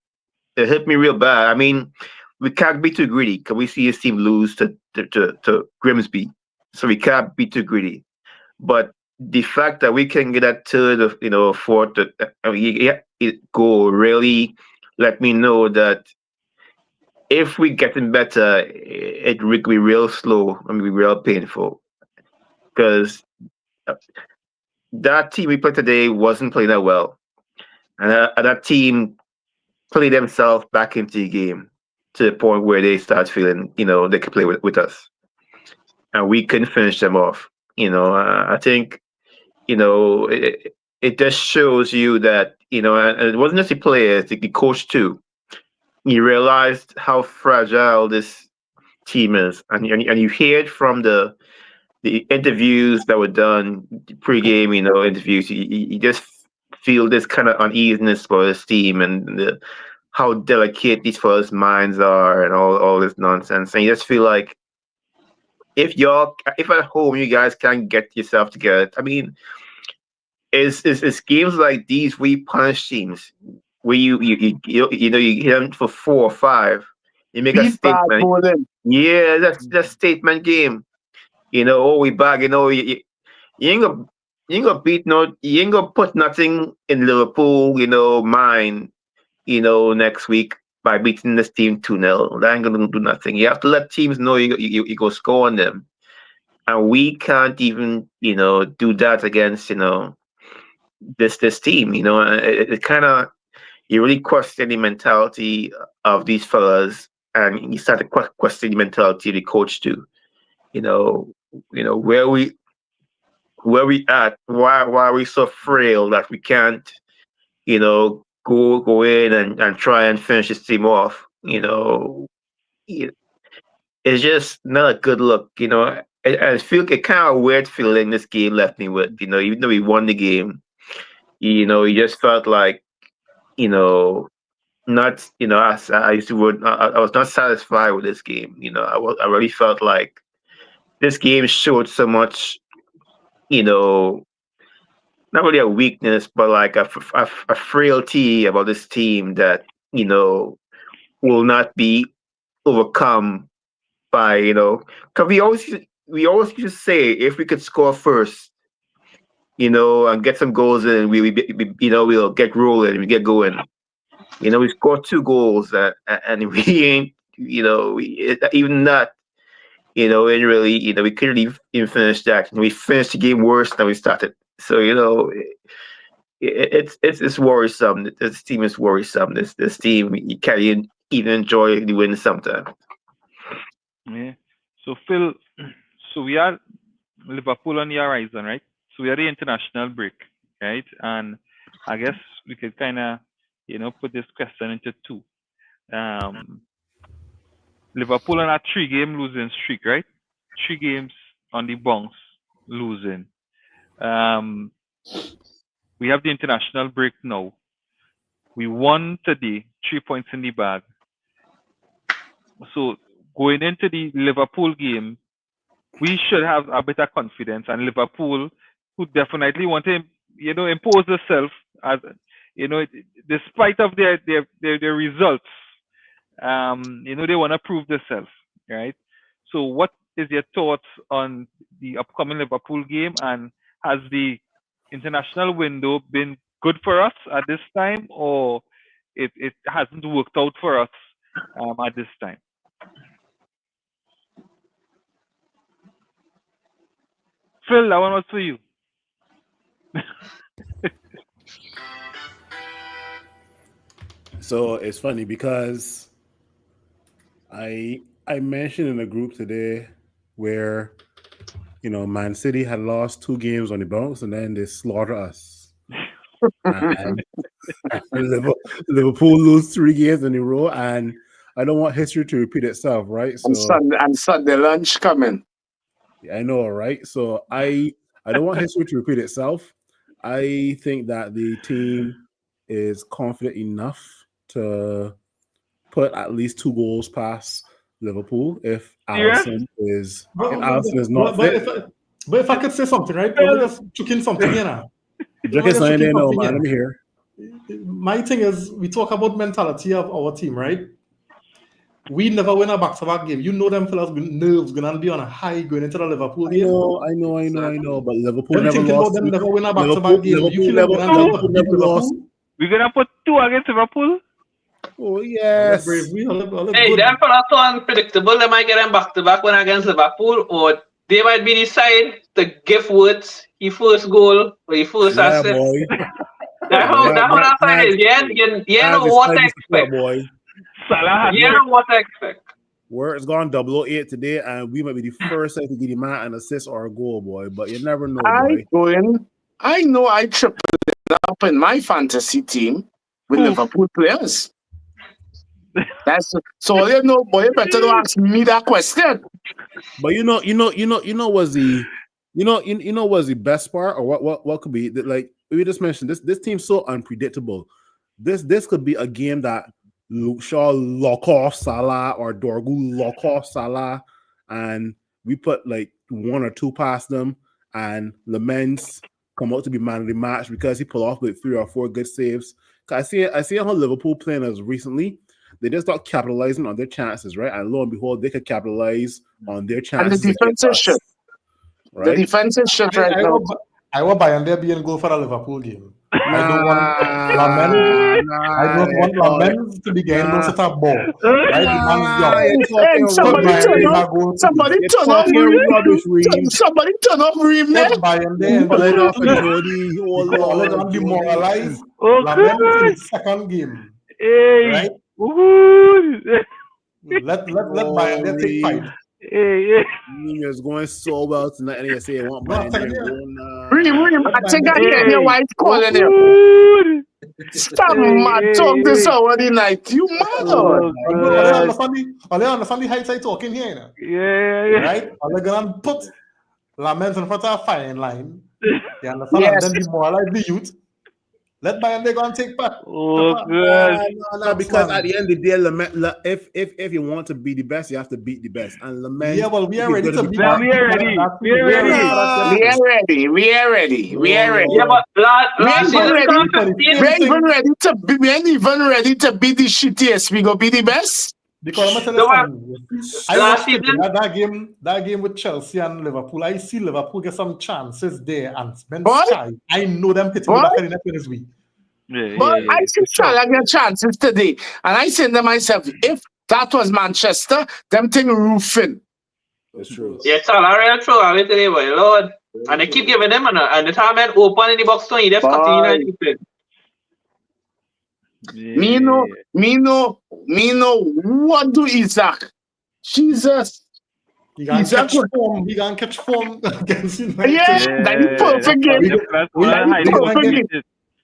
It hurt me real bad. I mean, we can't be too greedy because we see his team lose to Grimsby, so we can't be too greedy. But the fact that we can get that third, fourth, goal really let me know that if we getting better, it will be real slow and be real painful. Because that team we played today wasn't playing that well, and that team played themselves back into the game to the point where they start feeling, they could play with us, and we couldn't finish them off. I think, it just shows you that, and it wasn't just the players, the coach too. You realized how fragile this team is, and you hear it from the interviews that were done, the pregame, interviews. You just feel this kind of uneasiness for this team and how delicate these fellas' minds are and all this nonsense. And you just feel like if at home you guys can't get yourself together, I mean, it's games like these we punish teams where you hit them for 4 or 5, you make a Beat bad statement. bowling. Yeah, that's statement game. We bag. You ain't gonna you ain't gonna put nothing in Liverpool, mind, next week by beating this team 2-0. That ain't gonna do nothing. You have to let teams know you go score on them. And we can't even, do that against, this team, and it kind of, you really question the mentality of these fellas, and you start to question the mentality of the coach too. You know, where we at, why are we so frail that we can't, go in and try and finish this team off. It- it's just not a good look. I feel a kind of weird feeling this game left me with. Even though we won the game, you just felt like, you know, not, as I used to word, I was not satisfied with this game. I really felt like this game showed so much, you know, not really a weakness, but like a frailty about this team that, will not be overcome by, because we always used to say if we could score first, and get some goals in, we'll get rolling, we get going. We scored 2 goals, and we ain't, even that, ain't really, we couldn't even finish that. We finished the game worse than we started. So, it's worrisome. This team is worrisome. This team, you can't even enjoy the win sometimes. Yeah. So Phil, so we are Liverpool on the horizon, right? So we are the international break, right? And I guess we could kind of, put this question into two. Um, Liverpool on a 3-game losing streak, right? 3 games on the bounce losing. Um, we have the international break now. We won today, 3 points in the bag. So going into the Liverpool game, we should have a better confidence, and Liverpool, who definitely want to, impose themselves as, despite of their results, they want to prove themselves, right? So, what is your thoughts on the upcoming Liverpool game, and has the international window been good for us at this time, or it hasn't worked out for us at this time? Phil, that one was for you. So it's funny because I mentioned in a group today where Man City had lost 2 games on the bounce and then they slaughter us. And Liverpool lose 3 games in a row, and I don't want history to repeat itself, right? And So Sunday lunch coming. I know, right? So I don't want history to repeat itself. I think that the team is confident enough to put at least 2 goals past Liverpool if Serious? Alisson is But not fit. but if I could say something, right? Let me just chuck in something here now. Drink is not there now, man. Let me hear. My thing is, we talk about mentality of our team, right? We never win a back-to-back game. You know them fellas' nerves gonna be on a high going into the Liverpool game. I know. But Liverpool Them never thinking lost. about them never win a back-to-back game. You feel Liverpool like never beat lost. Liverpool? We're gonna put 2 against Liverpool. Oh yes. Hey, them fellas so unpredictable. They might get them back to back when against Liverpool, or they might be decide to give Woods his first goal or his first assist. Boy. That's how that side is. You know what to expect. Boy. You know what to expect. Where it's gone 008 today, and we might be the first side to get him an assist or a goal, boy. But you never know, boy. I know I tripled it up in my fantasy team with Liverpool players. That's so you know, boy. You better don't ask me that question. But you know was the best part, or what could be that, like we just mentioned, this team's so unpredictable. This could be a game that Luke Shaw lock off Salah or Dorgu lock off Salah, and we put like 1 or 2 past them, and Lamens come out to be man of the match because he pulled off with 3 or 4 good saves. I see how Liverpool playing as recently. They just start capitalizing on their chances, right? And lo and behold, they could capitalize on their chances. And the defense is shit. Right? The defense is shit right now. I will buy and there being goal for the Liverpool game. I don't want Lamens to be getting those at a ball. Right? Somebody turn off Reem there. Buy and there. Demoralized. Lamens in the second game. Right? Let buy and there take 5. It's going so well tonight, and they say I want Reem, I think I hear your wife calling you. Stop mad talk this hour the night. You mad or? Are they understand the heights I talking here? Yeah. Right? Are they gonna put Lamens in front of a firing line? You understand? And then demoralize the youth. Let Bayern they go and take part. Oh god! No, because at the end of the day, if you want to be the best, you have to beat the best. And Lamens, yeah, well, we are ready to beat. We are ready. Yeah, but we ain't even ready to be the shittiest. We go be the best. Because I'm telling you, that game with Chelsea and Liverpool, I see Liverpool get some chances there, and I know them hitting the back of the net this week. I see Salah get chances today, and I say to myself, if that was Manchester, them thing roofing. It's true. Yeah, Salah real true. I today, boy, Lord, and they keep giving them, and the time man open in the box, so he just continue to play. Me know what do Isaac? Jesus. He can catch form against United. Yeah, that's perfect game.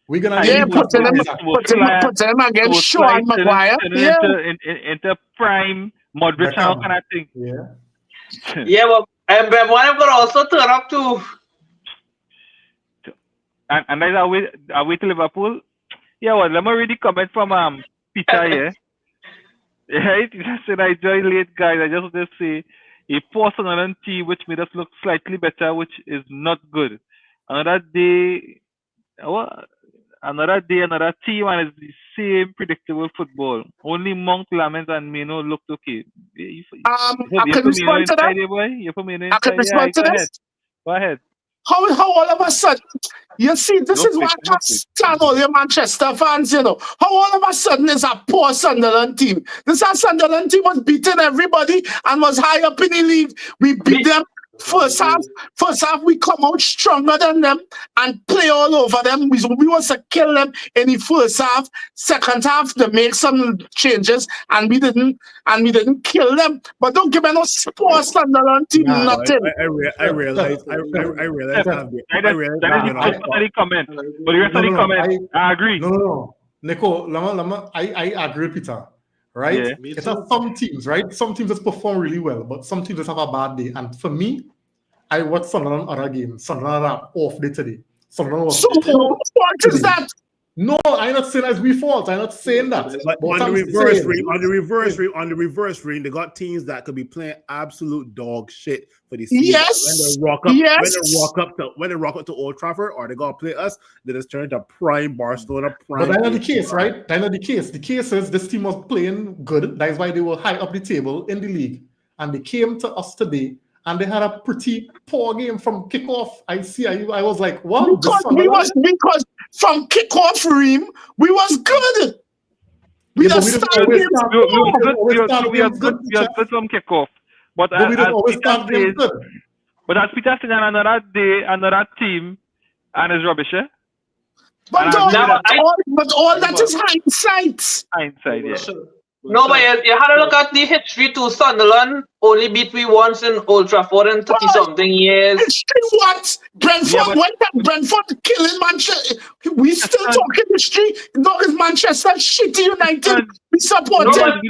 We're gonna put them against Shaw and Maguire. Yeah. Into prime Modric kind of thing. Yeah. Yeah, well, and one could also turn up too. And that's our way to Liverpool. Yeah, well, let me read the comment from Peter here. Right? He said, I joined late, guys. I just want to say, he forced another team which made us look slightly better, which is not good. Another day, another team, and it's the same predictable football. Only Monk, Lamens, and Mino looked okay. I can respond to that. I can respond to this. Go ahead. How all of a sudden, you see, this is what I stand all your Manchester fans, you know. How all of a sudden is a poor Sunderland team. This Sunderland team was beating everybody and was high up in the league. We beat them. First half, we come out stronger than them and play all over them. We was to kill them in the first half. Second half, to make some changes, and we didn't kill them. But don't give me no sports Sunderland team nothing. I realize. That is a comment. But you're saying comment. I agree. No. Nico, I agree, Peter. Right? Yeah. It's some teams, right? Some teams just perform really well, but some teams just have a bad day. And for me, I watched Sunderland other games. Sunderland are off day today. Sunderland was so what is that? No, fault. I'm not saying it's we fault. I'm not saying that. But But on the I'm reverse saying, ring, on the reverse ring, they got teams that could be playing absolute dog shit for the season. Yes. When they rock up to Old Trafford or they gotta play us, they just turn to prime Barcelona, prime. but that's not the case, right? That's not the case. The case is this team was playing good. That is why they were high up the table in the league. And they came to us today and they had a pretty poor game from kickoff. I was like, what? Because from kickoff, Reem, we was good. We Yeah, are but we don't starting always games start. We are good from kickoff. But we don't as always Peter start games says, good. but as Peter said, another day, another team, and it's rubbish, eh? But all that is hindsight. Hindsight, yeah. No, but you had to look at the history too. Sunderland only beat we once in Old Trafford in 30-something years. History what? Brentford killing Manchester. We still talking history. Dog is Manchester City United. We support them.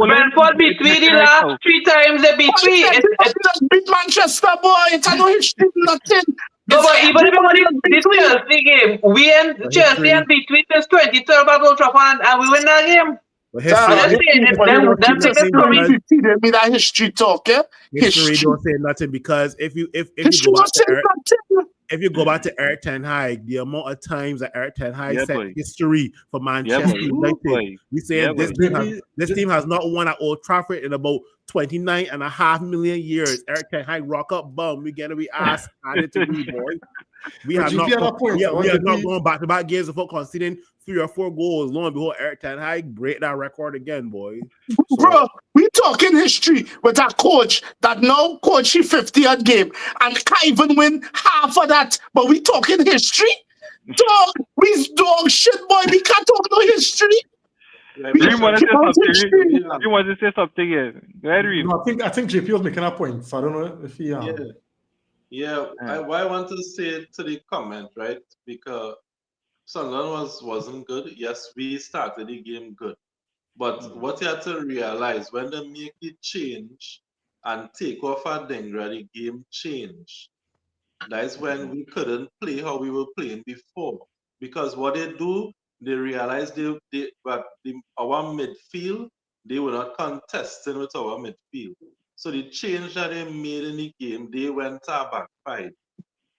Brentford beat we the last 3 times they beat we. Just beat Manchester, boy. It's no history, nothing. No, but even if you want this Chelsea game, we and Chelsea and beat we since 2012 at Old Trafford and we win that game. Be that history talk, yeah? History don't say nothing because if you go back to Eric Ten Hag, the amount of times that Eric Ten Hag set history for Manchester United, we say this team has not won at Old Trafford in about 29.5 million years. Eric Ten Hag rock up bum. We gonna be asked added to me, boy. We have not gone back to back games without conceding 3 or 4 goals. Lo and behold, Eric Ten Hag break that record again, boy. Bro, we talking history with a coach that now coach 50th game and can't even win half of that. But we talking history? Dog, we dog shit, boy. We can't talk no history. You want to say something here? No, I think JP was making a point. So I don't know if he I want to say to the comment, right? Because Sunderland wasn't good. Yes, we started the game good. But what you have to realize, when they make the change and take off a Dengra, the game changed. That is when we couldn't play how we were playing before. Because what they do, they realize our midfield, they were not contesting with our midfield. So the change that they made in the game, they went to a back 5.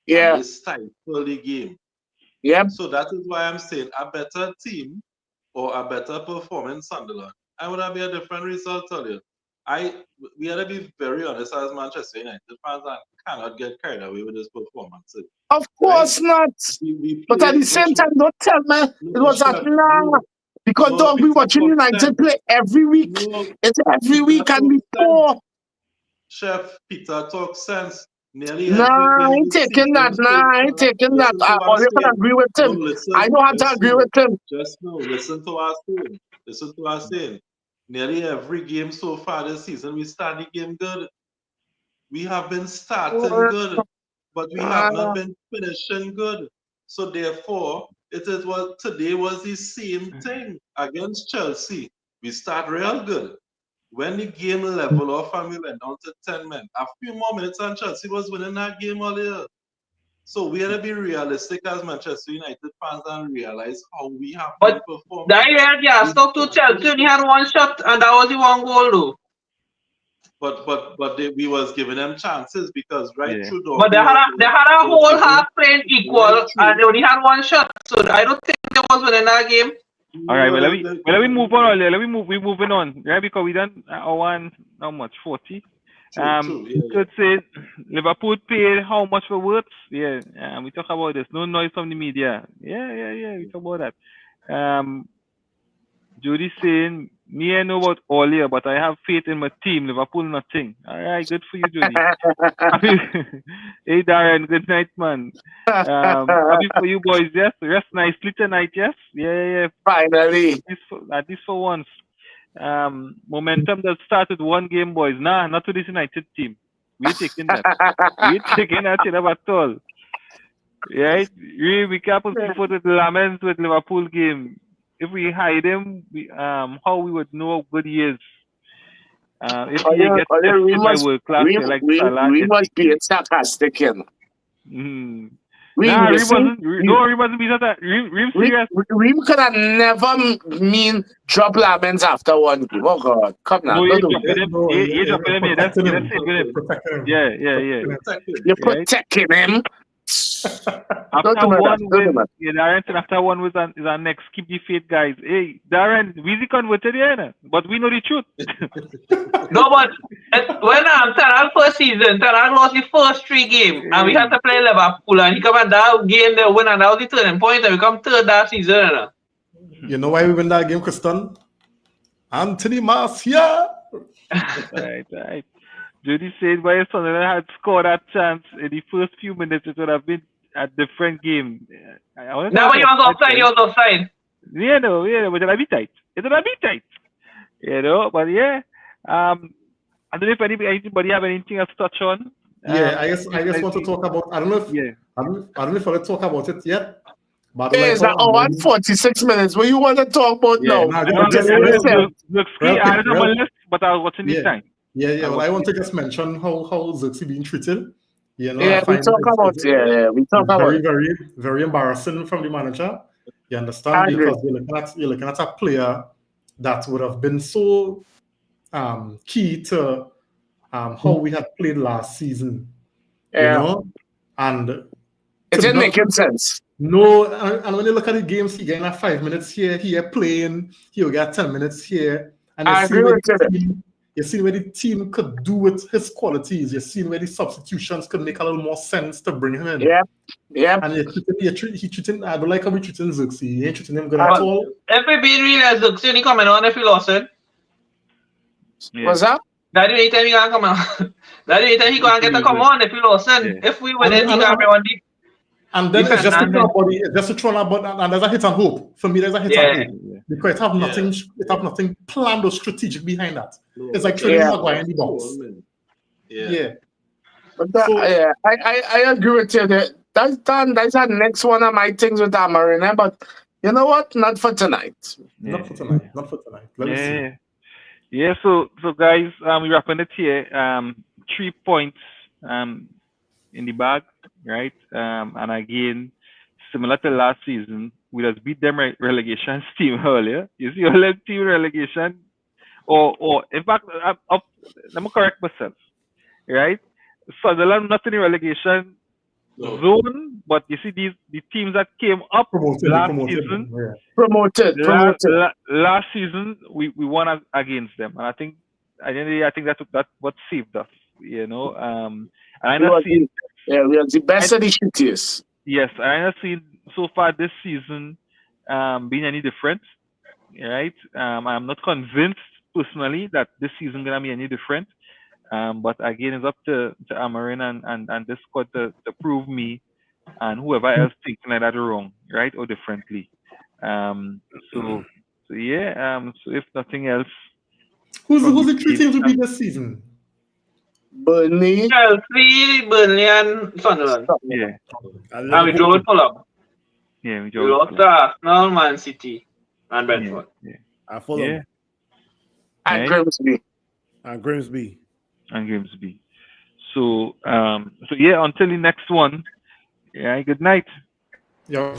Yeah. And they stifled the game. Yep. So that is why I'm saying a better team or a better performance Sunderland, I would have a different result, tell you. We had to be very honest as Manchester United fans and cannot get carried away with this performance. Of course not. But at the same time, don't tell me it was at because dog, we watching United play every week. It's every week and we poor. Chef Peter talks sense. Nearly I ain't taking that. I ain't taking that. You can agree with him. I don't have to agree with him. Just now, listen to our saying. Listen to our saying. Nearly every game so far this season, we start the game good. We have been starting good, but we have not been finishing good. So therefore, today was the same thing against Chelsea. We start real good. When the game leveled off and we went down to 10 men, a few more minutes and Chelsea was winning that game earlier. So we had to be realistic as Manchester United fans and realize how we have been performing. That stuck to Chelsea only had 1 shot and that was the 1 goal though. But we was giving them chances because through. But they had a whole half playing equal and they only had 1 shot. So I don't think they was winning that game. All right, well, let me move on. We're moving on, right? Because we done our how much 40. Could say Liverpool paid how much for Words? Yeah, we talk about this. No noise from the media. Yeah. We talk about that. Judy saying, me I know about all year, but I have faith in my team. Liverpool nothing. All right, good for you, Judy. Hey, Darren, good night, man. Happy for you boys, yes. Rest nicely tonight, yes. Yeah. Finally. At least for once. Momentum that started 1 game, boys. Nah, not to this United team. We ain't taking that. We ain't taking that shit up at all. Right? We can't put people to the laments with Liverpool game. If we hide him, how we would know how good he is. If he gets tested by world class, like Salah. We must be sarcastic, Reem, you see? Reem wasn't beat that. Reem serious. Reem could have never mean drop laments after one game. Oh God, come now. No, Don't you do dropping that. him. No, You dropping him. That's protecting it with him. Protecting him. Yeah. You're Right? protecting him. After do one that. Don't do win, that. Darren said after one is our next. Keep the faith, guys. Hey, Darren, we converted here, but we know the truth. No, but when Tanak first season, Tanak lost the first 3 games, and we had to play Liverpool, and he come and that game the win, and that was the turning point, and we come third that season. You know why we win that game, Kristen? Anthony Marcia. Right. Judy said why Sunderland had scored that chance in the first few minutes, it would have been a different game. Now when he was offside. Yeah, but it would have been tight. But yeah. I don't know if anybody have anything else to touch on. Yeah, I guess want to talk about. I don't know if I don't know if I want to talk about it yet. But It's like, 46 minutes. What you want to talk about now? I don't know my list, but I was watching this time. Yeah. Well, I want to just mention how Xerxes being treated. You know, we talk about very, very, very embarrassing from the manager. You understand? Because you're looking at a player that would have been so key to how we had played last season. You know, and it didn't make sense. No, and when you look at the games, he getting 5 minutes here playing, he'll get 10 minutes here, and I agree with you. You see where the team could do with his qualities. You see where the substitutions could make a little more sense to bring him in. Yeah. And he treating. I don't like how we treating Xerxes. He ain't treating him good at all. If we being real as Xerxes, he coming on if we lost it. What's that? That the only time he gonna come on. That the only time he gonna get to come on if we lost it. If we win it, he gonna be on the. And then it's just to throw body, just to throw body, and there's a hit and hope. For me, there's a hit and hope. Because it have nothing planned or strategic behind that. It's like trading Maguire in the box. Yeah. But I agree with you. That's the next one of my things with Amarina, but you know what? Not for tonight. Not for tonight. Let me see. Yeah, so guys, we're wrapping it here. 3 points in the bag, right? And again, similar to last season, we just beat them relegation team earlier. You see, all team relegation, or in fact, let me correct myself, right? Sunderland not in the relegation zone, but you see the teams that came up last season. Promoted. Last season, we won against them, and I think that's what saved us. You know, and I know we are the best of the shittiest. Yes, I have seen so far this season being any different, right? I'm not convinced personally that this season gonna be any different. But again, it's up to Amarin and this squad to prove me and whoever else thinking like that wrong, right, or differently. So if nothing else, who's the 3 teams to beat this season? Burnley, Chelsea, Burnley, and Sunderland. Yeah. And we drew with Fulham. Yeah, we lost to Arsenal, Man City, and Brentford. I Fulham. And Grimsby. And Grimsby. So yeah, until the next one. Yeah, good night. Yeah.